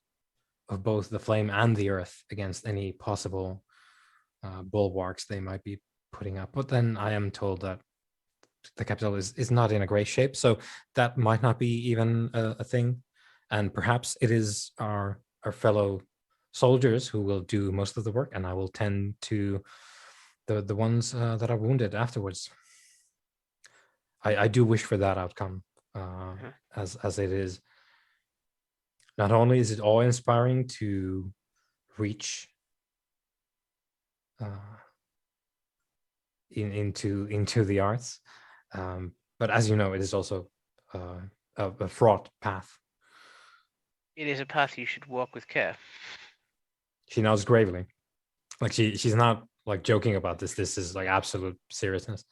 of both the flame and the earth against any possible bulwarks they might be putting up. But then I am told that the capital is not in a great shape, so that might not be even a thing. And perhaps it is our fellow soldiers who will do most of the work, and I will tend to the ones that are wounded afterwards. I do wish for that outcome, Mhm. as it is. Not only is it awe inspiring to reach uh, into the arts, but as you know, it is also a fraught path. It is a path you should walk with care. She nods gravely, like she's not like joking about this. This is like absolute seriousness.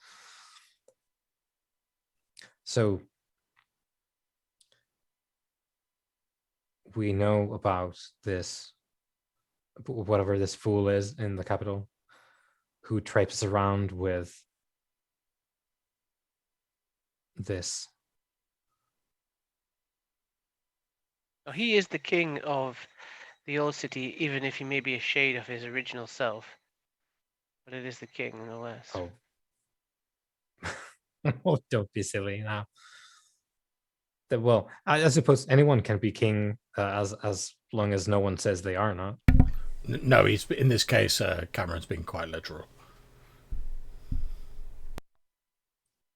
So we know about this, whatever this fool is in the capital. who traipses around with this. He is the king of the old city, even if he may be a shade of his original self. But it is the king, nonetheless. Oh. Oh, don't be silly now. Well, I suppose anyone can be king as long as no one says they are not. No, he's in this case. Cameron's been quite literal.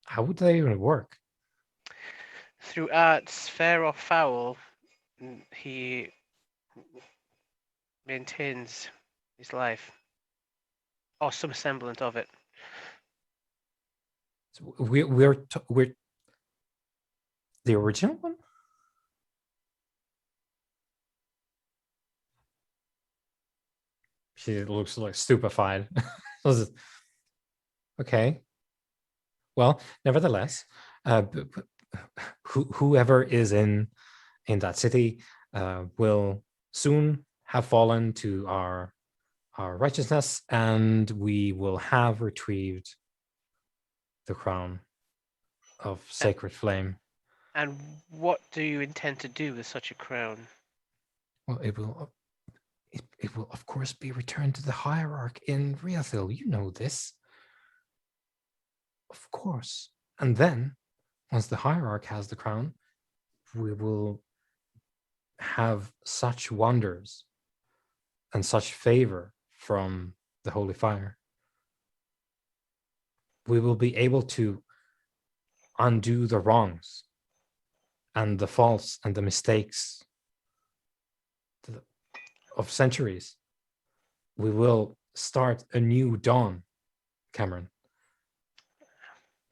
How would that even work? Through arts, fair or foul, he maintains his life, or some semblance of it. So we're the original one. She looks like stupefied. Okay. Well, nevertheless, whoever is in that city will soon have fallen to our righteousness, and we will have retrieved the crown of sacred flame. And what do you intend to do with such a crown? Well, it will of course be returned to the hierarch in Riathil. You know this. Of course. And then, once the hierarch has the crown, we will have such wonders and such favor from the holy fire. We will be able to undo the wrongs and the faults and the mistakes of centuries. We will start a new dawn, Cameron.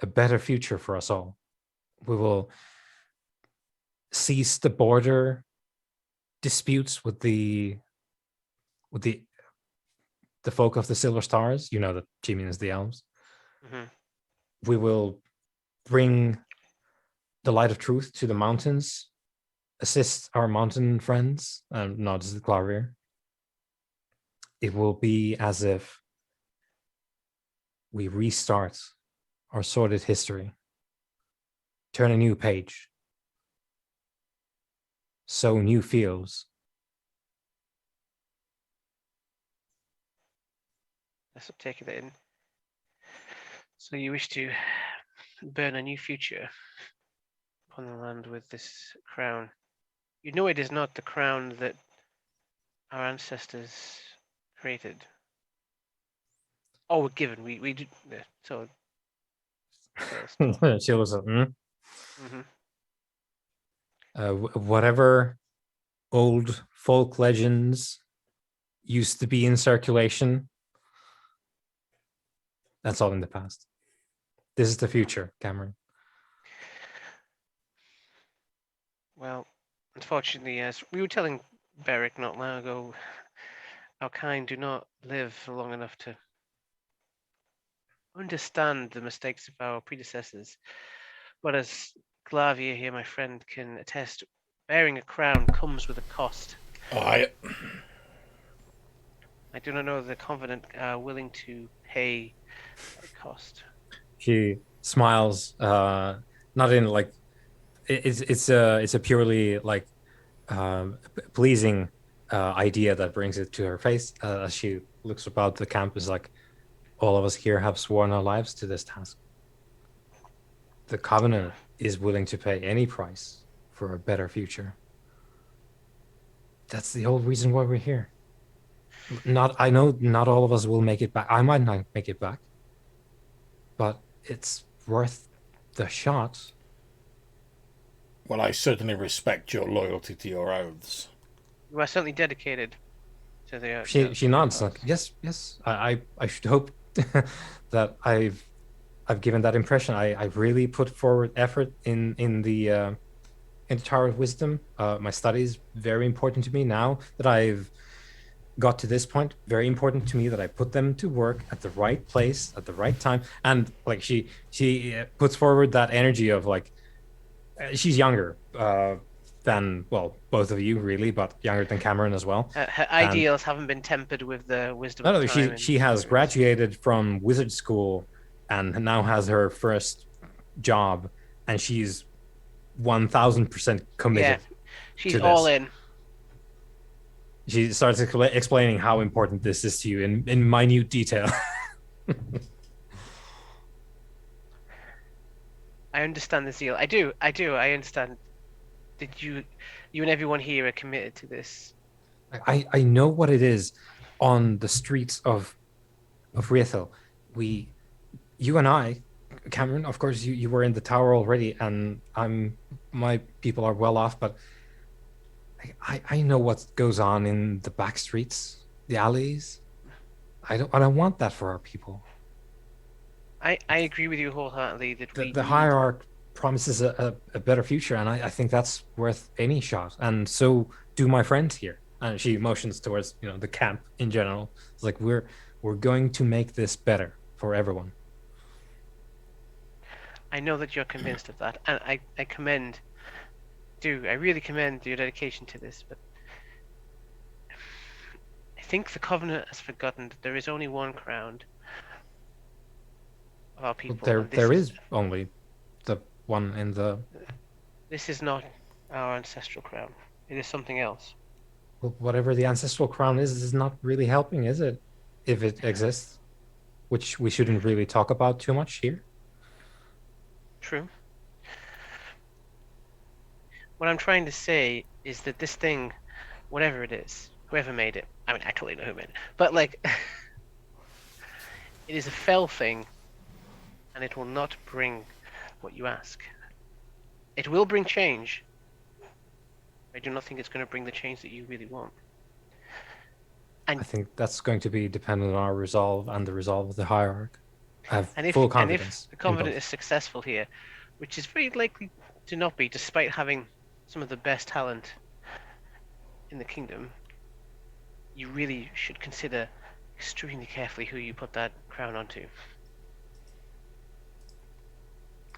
A better future for us all. We will cease the border disputes with the folk of the Silver Stars. You know that she means the elves. Mm-hmm. We will bring the light of truth to the mountains, assist our mountain friends, nods the Clavier. It will be as if we restart our sordid history, turn a new page, sow new fields. Let's take it in. So you wish to burn a new future upon the land with this crown. You know it is not the crown that our ancestors created. Oh, we're given. We did. Yeah, so. She was like, Mm-hmm. Whatever old folk legends used to be in circulation, that's all in the past. This is the future, Cameron. Well, unfortunately, as we were telling Beric not long ago, our kind do not live long enough to understand the mistakes of our predecessors. But as Glavier here, my friend, can attest, bearing a crown comes with a cost. I do not know the Covenant are willing to pay that cost. She smiles, not in like it's a purely like pleasing idea that brings it to her face as she looks about the camp. Is like, all of us here have sworn our lives to this task. The Covenant is willing to pay any price for a better future. That's the whole reason why we're here. I know not all of us will make it back. I might not make it back, but it's worth the shot. Well, I certainly respect your loyalty to your oaths. You are certainly dedicated to the. She nods like, yes. I should hope that I've given that impression. I really put forward effort in the Tower of Wisdom. My studies very important to me now that I've got to this point. Very important to me that I put them to work at the right place at the right time. And like she puts forward that energy of like, she's younger. than, well, both of you really, but younger than Cameron as well. Her And ideals haven't been tempered with the wisdom no, of no, time and she has experience. graduated from wizard school and now has her first job, and she's 1000% Yeah, committed she's to all this. in. She starts explaining how important this is to you in minute detail. I understand the zeal. I do. I understand. Did you and everyone here are committed to this? I know what it is on the streets of Riethel. We, you and I, Cameron, of course, you were in the tower already, and my people are well off, but I know what goes on in the back streets, the alleys. I don't want that for our people. I agree with you wholeheartedly that we The need. hierarch promises a better future, and I think that's worth any shot. And so do my friends here. And she motions towards the camp in general. It's like we're going to make this better for everyone. I know that you're convinced of that, and I commend. I really commend your dedication to this, but I think the Covenant has forgotten that there is only one crown of our Well, people, and there is only the one in the. this is not our ancestral crown. It is something else. Whatever the ancestral crown is not really helping, is it? If it exists, which we shouldn't really talk about too much here. True. What I'm trying to say is that this thing, whatever it is, whoever made it, I mean, I totally know who made it, but like, it is a fell thing, and it will not bring what you ask. It will bring change. I do not think it's going to bring the change that you really want. I think that's going to be dependent on our resolve and the resolve of the hierarch. I have And if full and if confidence the in Covenant both. is successful here, which is very likely to not be, despite having some of the best talent in the kingdom, you really should consider extremely carefully who you put that crown onto.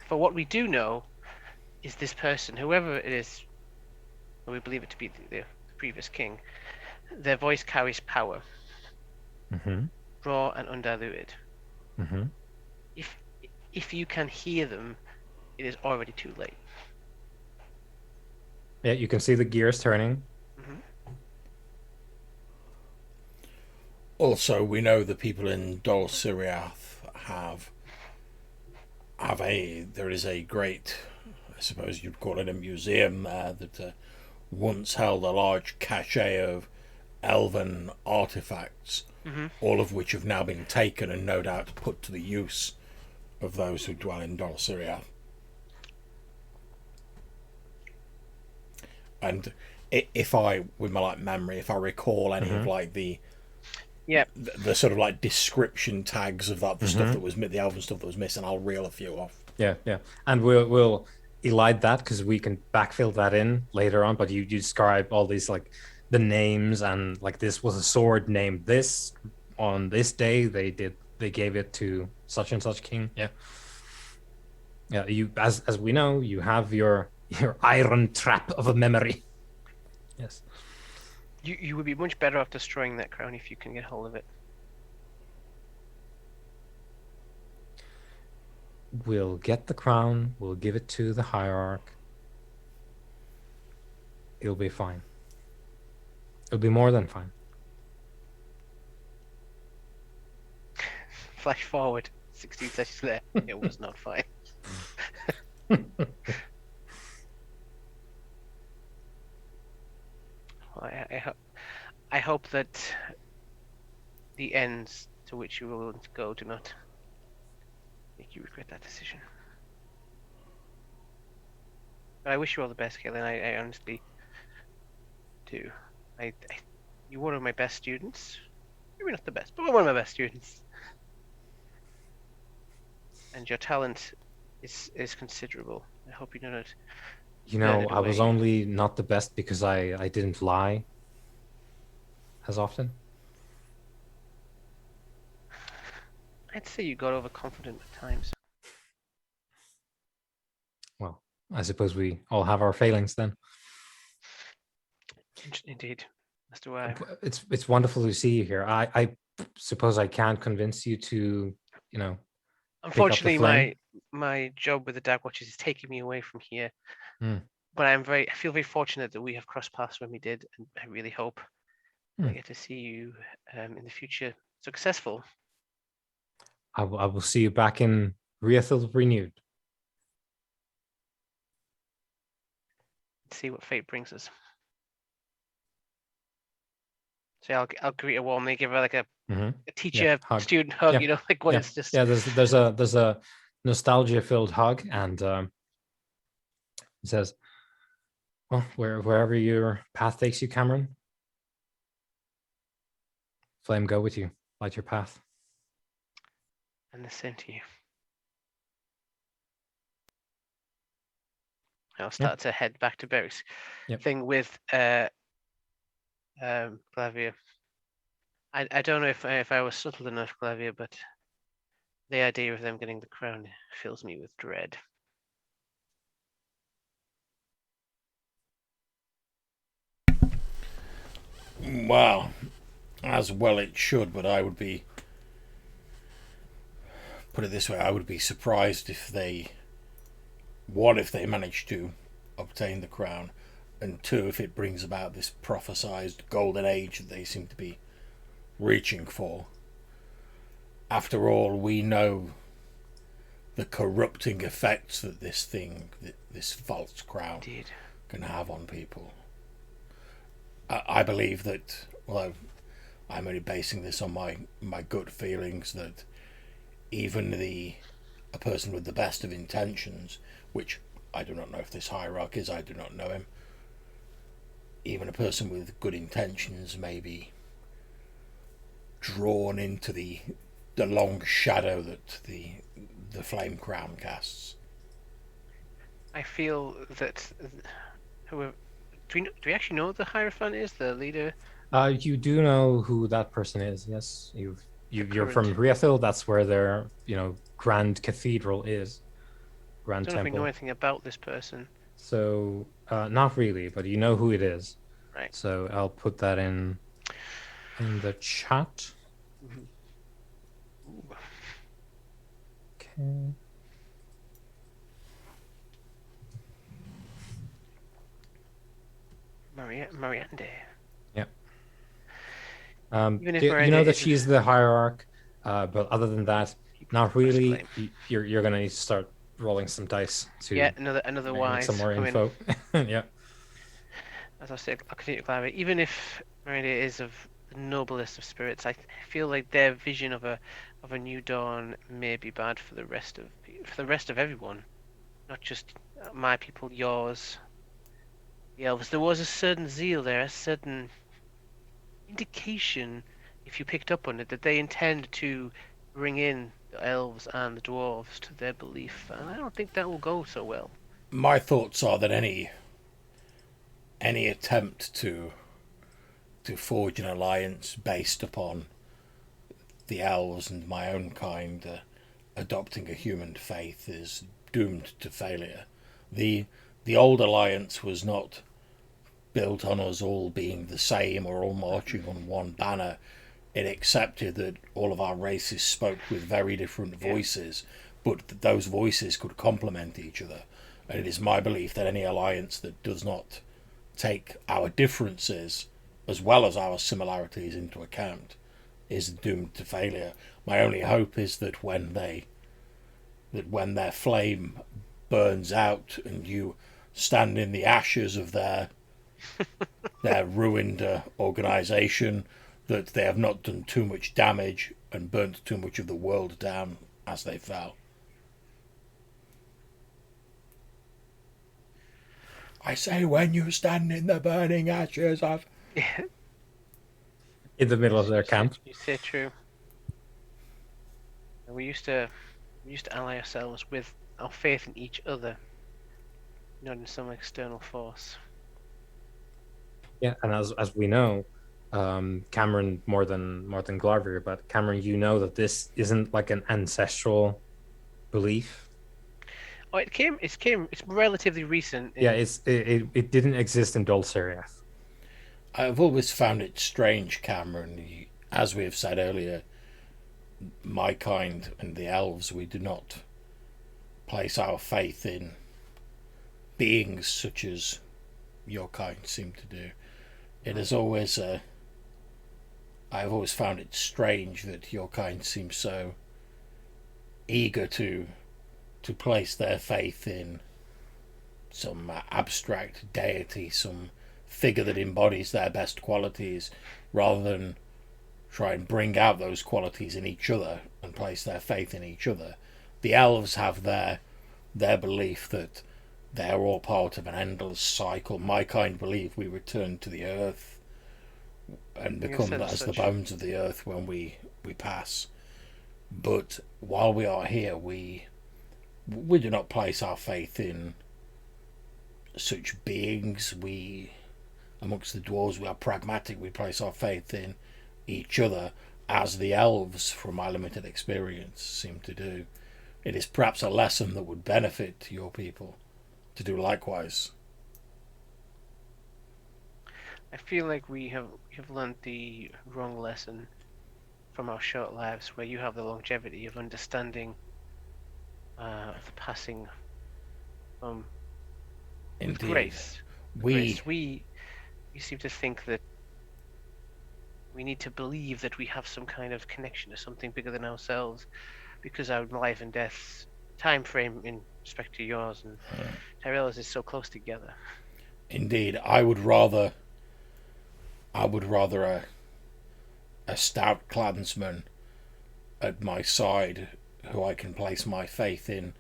For what we do know is this person, whoever it is, and we believe it to be the previous king, their voice carries power, Mm-hmm. raw and undiluted. Mm-hmm. If if you can hear them, it is already too late. Yeah, you can see the gears turning. Mm-hmm. Also, we know the people in Dol Siriath have there is a great, I suppose you'd call it a museum there that once held a large cache of elven artifacts, Mm-hmm. all of which have now been taken and no doubt put to the use of those who dwell in Dol Siriath. And if I, with my memory, if I recall any of Mm-hmm. the sort of description tags of that, the stuff Mm-hmm. that was the elven stuff that was missing, I'll reel a few off. Yeah, yeah. And we'll elide that because we can backfill that in later on. But you describe all these like the names, and like this was a sword named this on this day. They gave it to such and such king. Yeah. Yeah, you as we know, you have your iron trap of a memory. Yes. You would be much better off destroying that crown if you can get hold of it. We'll get the crown, we'll give it to the hierarch. It'll be fine. It'll be more than fine. Flash forward 16 sessions later, it was not fine. I hope that the ends to which you are willing to go do not make you regret that decision. But I wish you all the best, Kaylin. I honestly do. You're one of my best students. Maybe not the best, but one of my best students. And your talent is considerable. I hope you do not let it I was away. only not the best because I didn't lie as often. I'd say you got overconfident at times. Well, I suppose we all have our failings then. Indeed, as do I. It's wonderful to see you here. I suppose I can't convince you to, you know, pick up the Unfortunately, flame. my job with the Dark Watches is taking me away from here. Hmm. But I feel very fortunate that we have crossed paths when we did, and I really hope I Hmm. get to see you in the future successful. I will see you back in Riethel renewed. See what fate brings us. So I'll greet her warmly, give her like a Mm-hmm. Yeah, teacher hug. student hug. Yeah, You know, like what yeah, is just yeah. There's a nostalgia filled hug, and he says, "Well, wherever your path takes you, Cameron, flame go with you, light your path." and the same to you. I'll Yep, start to head back to Beric's yep. thing with Clavia. I don't know if I was subtle enough, Clavia, but the idea of them getting the crown fills me with dread. Well, as well it should, but I would be, put it this way, I would be surprised if they, one, if they manage to obtain the crown, and two, if it brings about this prophesized golden age that they seem to be reaching for. After all, we know the corrupting effects that this thing, this false crown, Indeed. can have on people. I believe that, although I'm only basing this on my gut feelings, that even a person with the best of intentions, which I do not know if this hierarch is, I do not know him, even a person with good intentions may be drawn into the long shadow that the flame crown casts. I feel that whoever, do we actually know what the Hierophant is, the leader, You do know who that person is, yes? the You're current? from Riethil. That's where their grand cathedral is, I grand don't know if we know temple. anything about this person. So not really, but you know who it is. Right. So I'll put that in the chat. Mhm. Ooh, Okay. Mariande. Yeah. Even if You Miranda know that isn't, she's the hierarch, but other than that, keep not first really. flame. You're gonna need to start rolling some dice Yeah, to another make some wise more coming. info. Yeah. As I said, I'll continue to clarify. Even if Miranda is of the noblest of spirits, I feel like their vision of a new dawn may be bad for the rest of everyone, not just my people, yours, the elves. There was a certain zeal there, a certain indication, if you picked up on it, that they intend to bring in the elves and the dwarves to their belief, and I don't think that will go so well. My thoughts are that any attempt to forge an alliance based upon the elves and my own kind adopting a human faith is doomed to failure. The the old alliance was not built on us all being the same or all marching on one banner. It accepted that all of our races spoke with very different Yeah. voices, but that those voices could complement each other. And it is my belief that any alliance that does not take our differences as well as our similarities into account is doomed to failure. My only hope is that when their flame burns out and you stand in the ashes of their ruined organization, that they have not done too much damage and burnt too much of the world down as they fell. I say, when you stand in the burning ashes of. Yeah. In the middle of their camp. You say true. And we used to ally ourselves with our faith in each other, not in some external force. Yeah, and as we know, Cameron more than Glarvier, but Cameron, you know that this isn't like an ancestral belief. Oh, it's relatively recent Yeah, in it didn't exist in Dulceriath. I've always found it strange, Cameron, as we have said earlier, my kind and the elves, we do not place our faith in beings such as your kind seem to do. It is always, I've always found it strange that your kind seems so eager to place their faith in some abstract deity, some figure that embodies their best qualities, rather than try and bring out those qualities in each other and place their faith in each other. The elves have their belief that they're all part of an endless cycle. My kind believe we return to the earth and become as the bones of the earth when we pass. But while we are here, we do not place our faith in such beings. We, amongst the dwarves, we are pragmatic. We place our faith in each other, as the elves, from my limited experience, seem to do. It is perhaps a lesson that would benefit your people to do likewise. I feel like we have learned the wrong lesson from our short lives, where you have the longevity of understanding the passing with Indeed. grace. We seem to think that we need to believe that we have some kind of connection to something bigger than ourselves, because our life and death time frame in respect to yours and Tyrella's is so close together. Indeed, I would rather a stout clansman at my side who I can place my faith in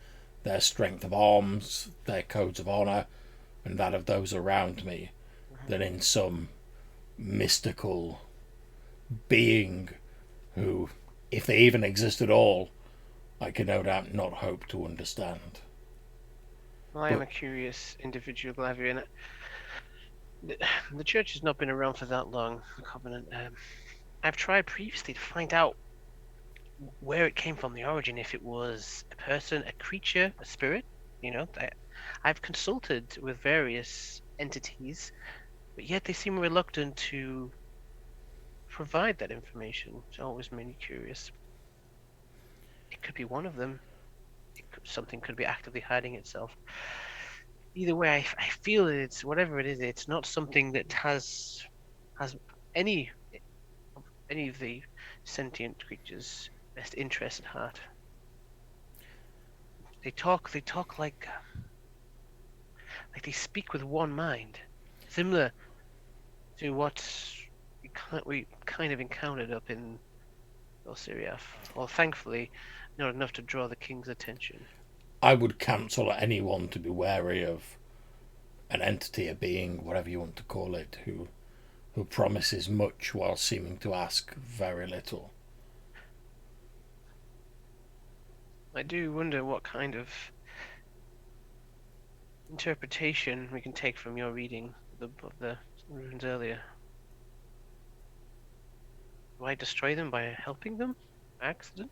their strength of arms, their codes of honour, and that of those around me, than in some mystical being who, if they even exist at all, I can no doubt not hope to understand. Well, I am a curious individual, Glavia, and the church has not been around for that long, the Covenant. I've tried previously to find out where it came from, the origin, if it was a person, a creature, a spirit. I've consulted with various entities, but yet they seem reluctant to provide that information. It's always made me curious. It could be one of them. Something could be actively hiding itself. Either way, I feel that it's whatever it is. It's not something that has any of the sentient creatures' best interest at heart. They talk like they speak with one mind, similar to what we kind of encountered up in Dulciriath. Well, thankfully, not enough to draw the king's attention. I would counsel anyone to be wary of an entity, a being, whatever you want to call it, who promises much while seeming to ask very little. I do wonder what kind of interpretation we can take from your reading of the runes earlier. Do I destroy them by helping them? Accident?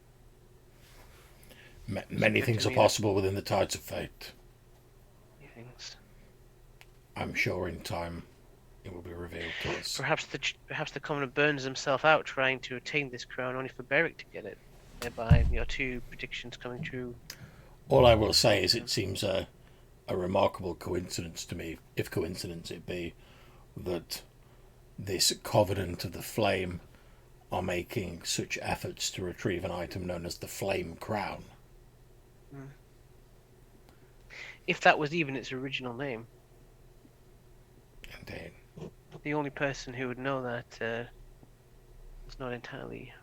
Many things are possible within the tides of fate. Many things. I'm sure in time it will be revealed to us. Perhaps the Covenant burns himself out trying to attain this crown, only for Beric to get it. Thereby, your two predictions coming true. All I will say is it seems a remarkable coincidence to me, if coincidence it be, that this Covenant of the Flame are making such efforts to retrieve an item known as the Flame Crown. If that was even its original name. Indeed. The only person who would know that was not entirely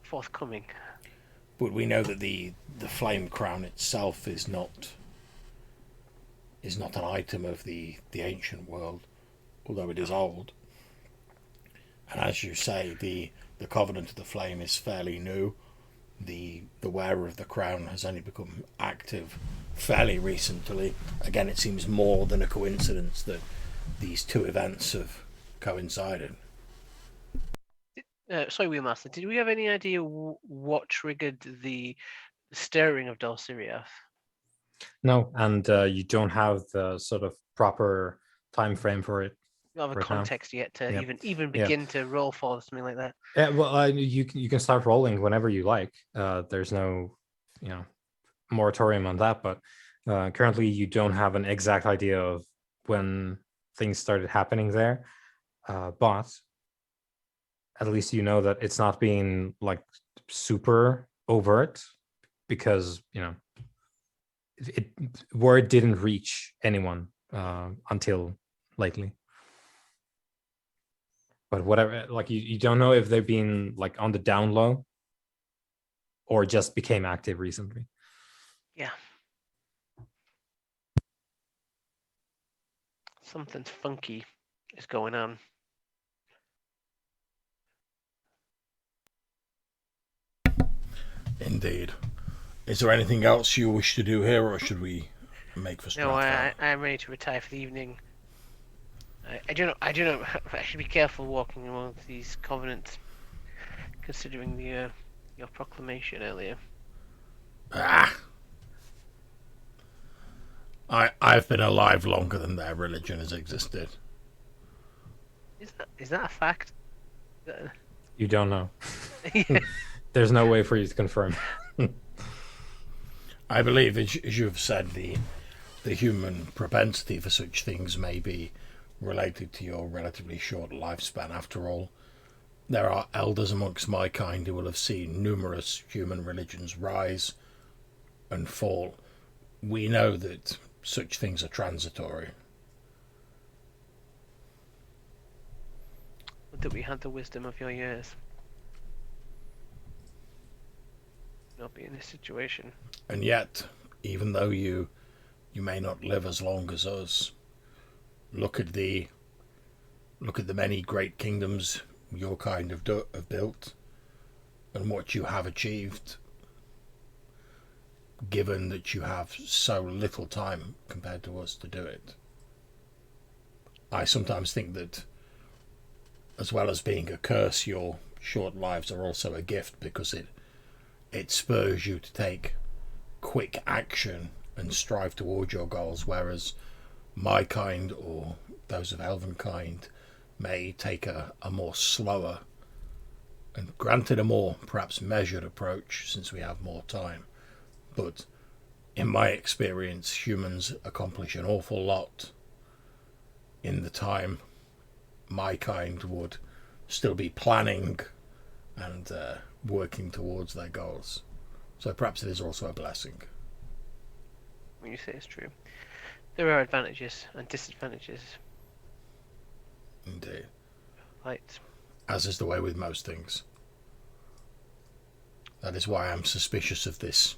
forthcoming. But we know that the Flame Crown itself is not an item of the ancient world, although it is old. And as you say, the Covenant of the Flame is fairly new. The wearer of the crown has only become active fairly recently. Again, it seems more than a coincidence that these two events have coincided. Sorry, Wheelmaster, did we have any idea what triggered the stirring of Dulciriath? No, and you don't have the sort of proper time frame for it. Not have a right now. context yet to Yeah. even Yeah. begin to roll for something like that. Yeah, well, you can start rolling whenever you like. There's no, moratorium on that, but currently you don't have an exact idea of when things started happening there. But at least you know that it's not being like super overt, because it word didn't reach anyone until lately. But whatever, like you don't know if they've been like on the down low or just became active recently. Yeah. Something's funky is going on. Indeed. Is there anything else you wish to do here, or should we make for No, Strathville? I'm ready to retire for the evening. I do not. I should be careful walking among these covenants, considering the your proclamation earlier. Ah! I've been alive longer than their religion has existed. Is that a fact? You don't know. Yeah. There's no way for you to confirm. I believe, as you've said, the human propensity for such things may be related to your relatively short lifespan. After all, there are elders amongst my kind who will have seen numerous human religions rise and fall. We know that such things are transitory. That we had the wisdom of your years. Not be in this situation. And yet, even though you may not live as long as us, look at the many great kingdoms your kind have built, and what you have achieved, given that you have so little time compared to us to do it. I sometimes think that, as well as being a curse, your short lives are also a gift, because it spurs you to take quick action and strive towards your goals, whereas my kind, or those of elven kind, may take a more slower and, granted, a more perhaps measured approach, since we have more time. But in my experience, humans accomplish an awful lot in the time my kind would still be planning and working towards their goals. So perhaps it is also a blessing. When you say it's true, there are advantages and disadvantages. Indeed. Right. As is the way with most things. That is why I'm suspicious of this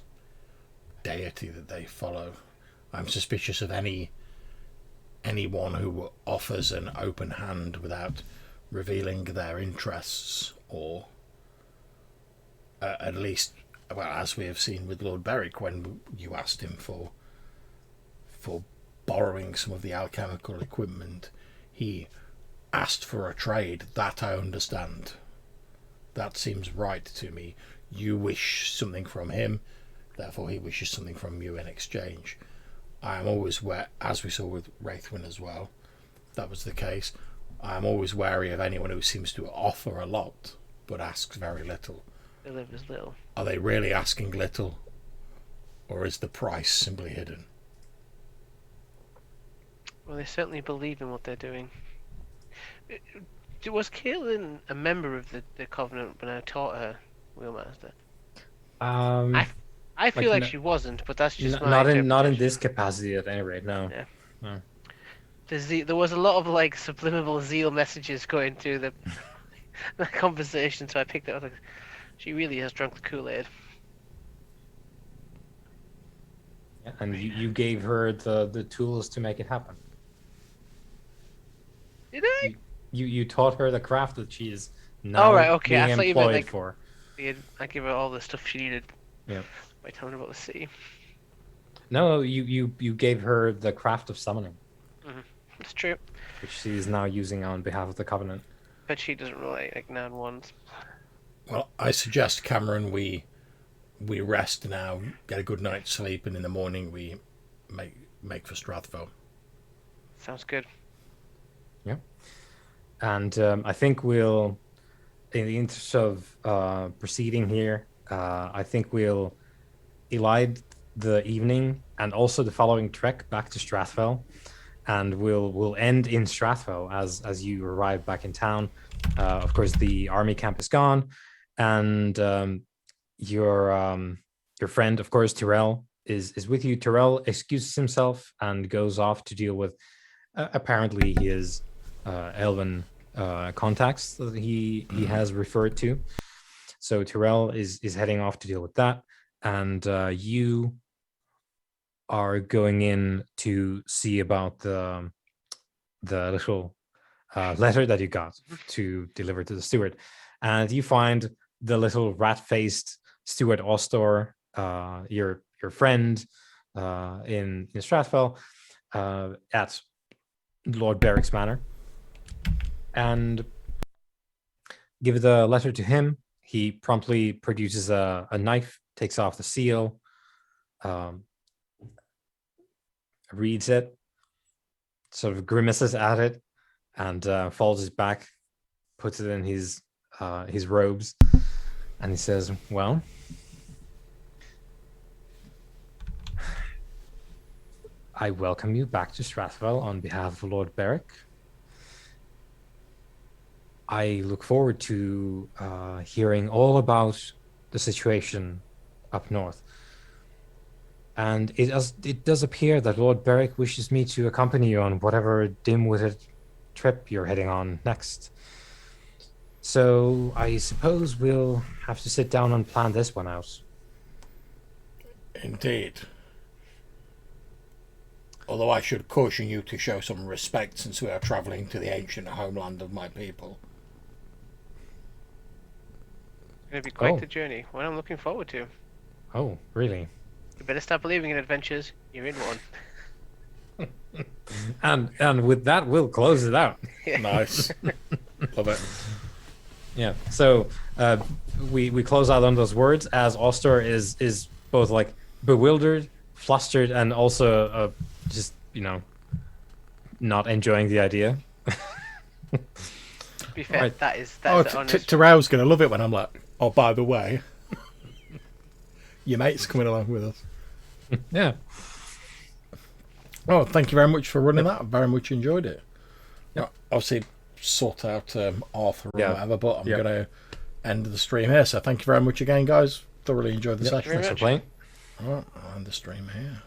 deity that they follow. I'm suspicious of anyone who offers an open hand without revealing their interests, or at least, well, as we have seen with Lord Beric, when you asked him for borrowing some of the alchemical equipment, he asked for a trade. That I understand. That seems right to me. You wish something from him, therefore he wishes something from you in exchange. I am always as we saw with Wraithwin as well, that was the case. I am always wary of anyone who seems to offer a lot but asks very little. Delivers little. Are they really asking little, or is the price simply hidden? Well, they certainly believe in what they're doing. Was Caitlin a member of the Covenant when I taught her Wheelmaster? I feel like she wasn't, but that's just my not in interpretation. this capacity at any rate. No. Yeah. No. There was a lot of like subliminal zeal messages going through the conversation, so I picked it up. Like, she really has drunk the Kool-Aid. Yeah, and you gave her the tools to make it happen. Did I? You taught her the craft that she is now being I thought you meant, employed like, for. I give her all the stuff she needed. Yeah. By telling her about the sea. No, you gave her the craft of summoning. Mm-hmm. It's true. Which she is now using on behalf of the Covenant. But she doesn't really like non-ones. Well, I suggest, Cameron, we rest now, get a good night's sleep, and in the morning we make for Strathville. Sounds good. Yeah. And I think we'll, in the interest of proceeding here, I think we'll elide the evening and also the following trek back to Strathfell, and we'll end in Strathfell as you arrive back in town. Of course, the army camp is gone, and your friend, of course, Tyrell is with you. Tyrell excuses himself and goes off to deal with apparently his elven contacts that he has referred to. So Tyrell is heading off to deal with that, and you are going in to see about the little letter that you got to deliver to the steward, and you find the little rat-faced Steward Ostor, your friend in Strathfell, at Lord Berwick's manor, and give the letter to him. He promptly produces a knife, takes off the seal, reads it, sort of grimaces at it, and folds his back, puts it in his robes, and he says, "Well, I welcome you back to Strathfell on behalf of Lord Berwick. I look forward to hearing all about the situation up north. And it does appear that Lord Berwick wishes me to accompany you on whatever dim-witted trip you're heading on next. So I suppose we'll have to sit down and plan this one out." Indeed. Although I should caution you to show some respect, since we are travelling to the ancient homeland of my people. It's going to be quite the journey. One I'm looking forward to. Oh, really? You better start believing in adventures. You're in one. And with that, we'll close it out. Nice. Love it. Yeah. So we close out on those words as Ostor is both like bewildered, flustered, and also just not enjoying the idea. To be fair, Right. that is Oh, the honest. Tyrell's going to love it when I'm like, oh, by the way, your mate's coming along with us. Yeah. Oh, thank you very much for running that. I very much enjoyed it. Obviously, sort out Arthur or whatever, but I'm going to end the stream here. So thank you very much again, guys. Thoroughly enjoyed the session. Thanks for playing. All right, I'll end the stream here.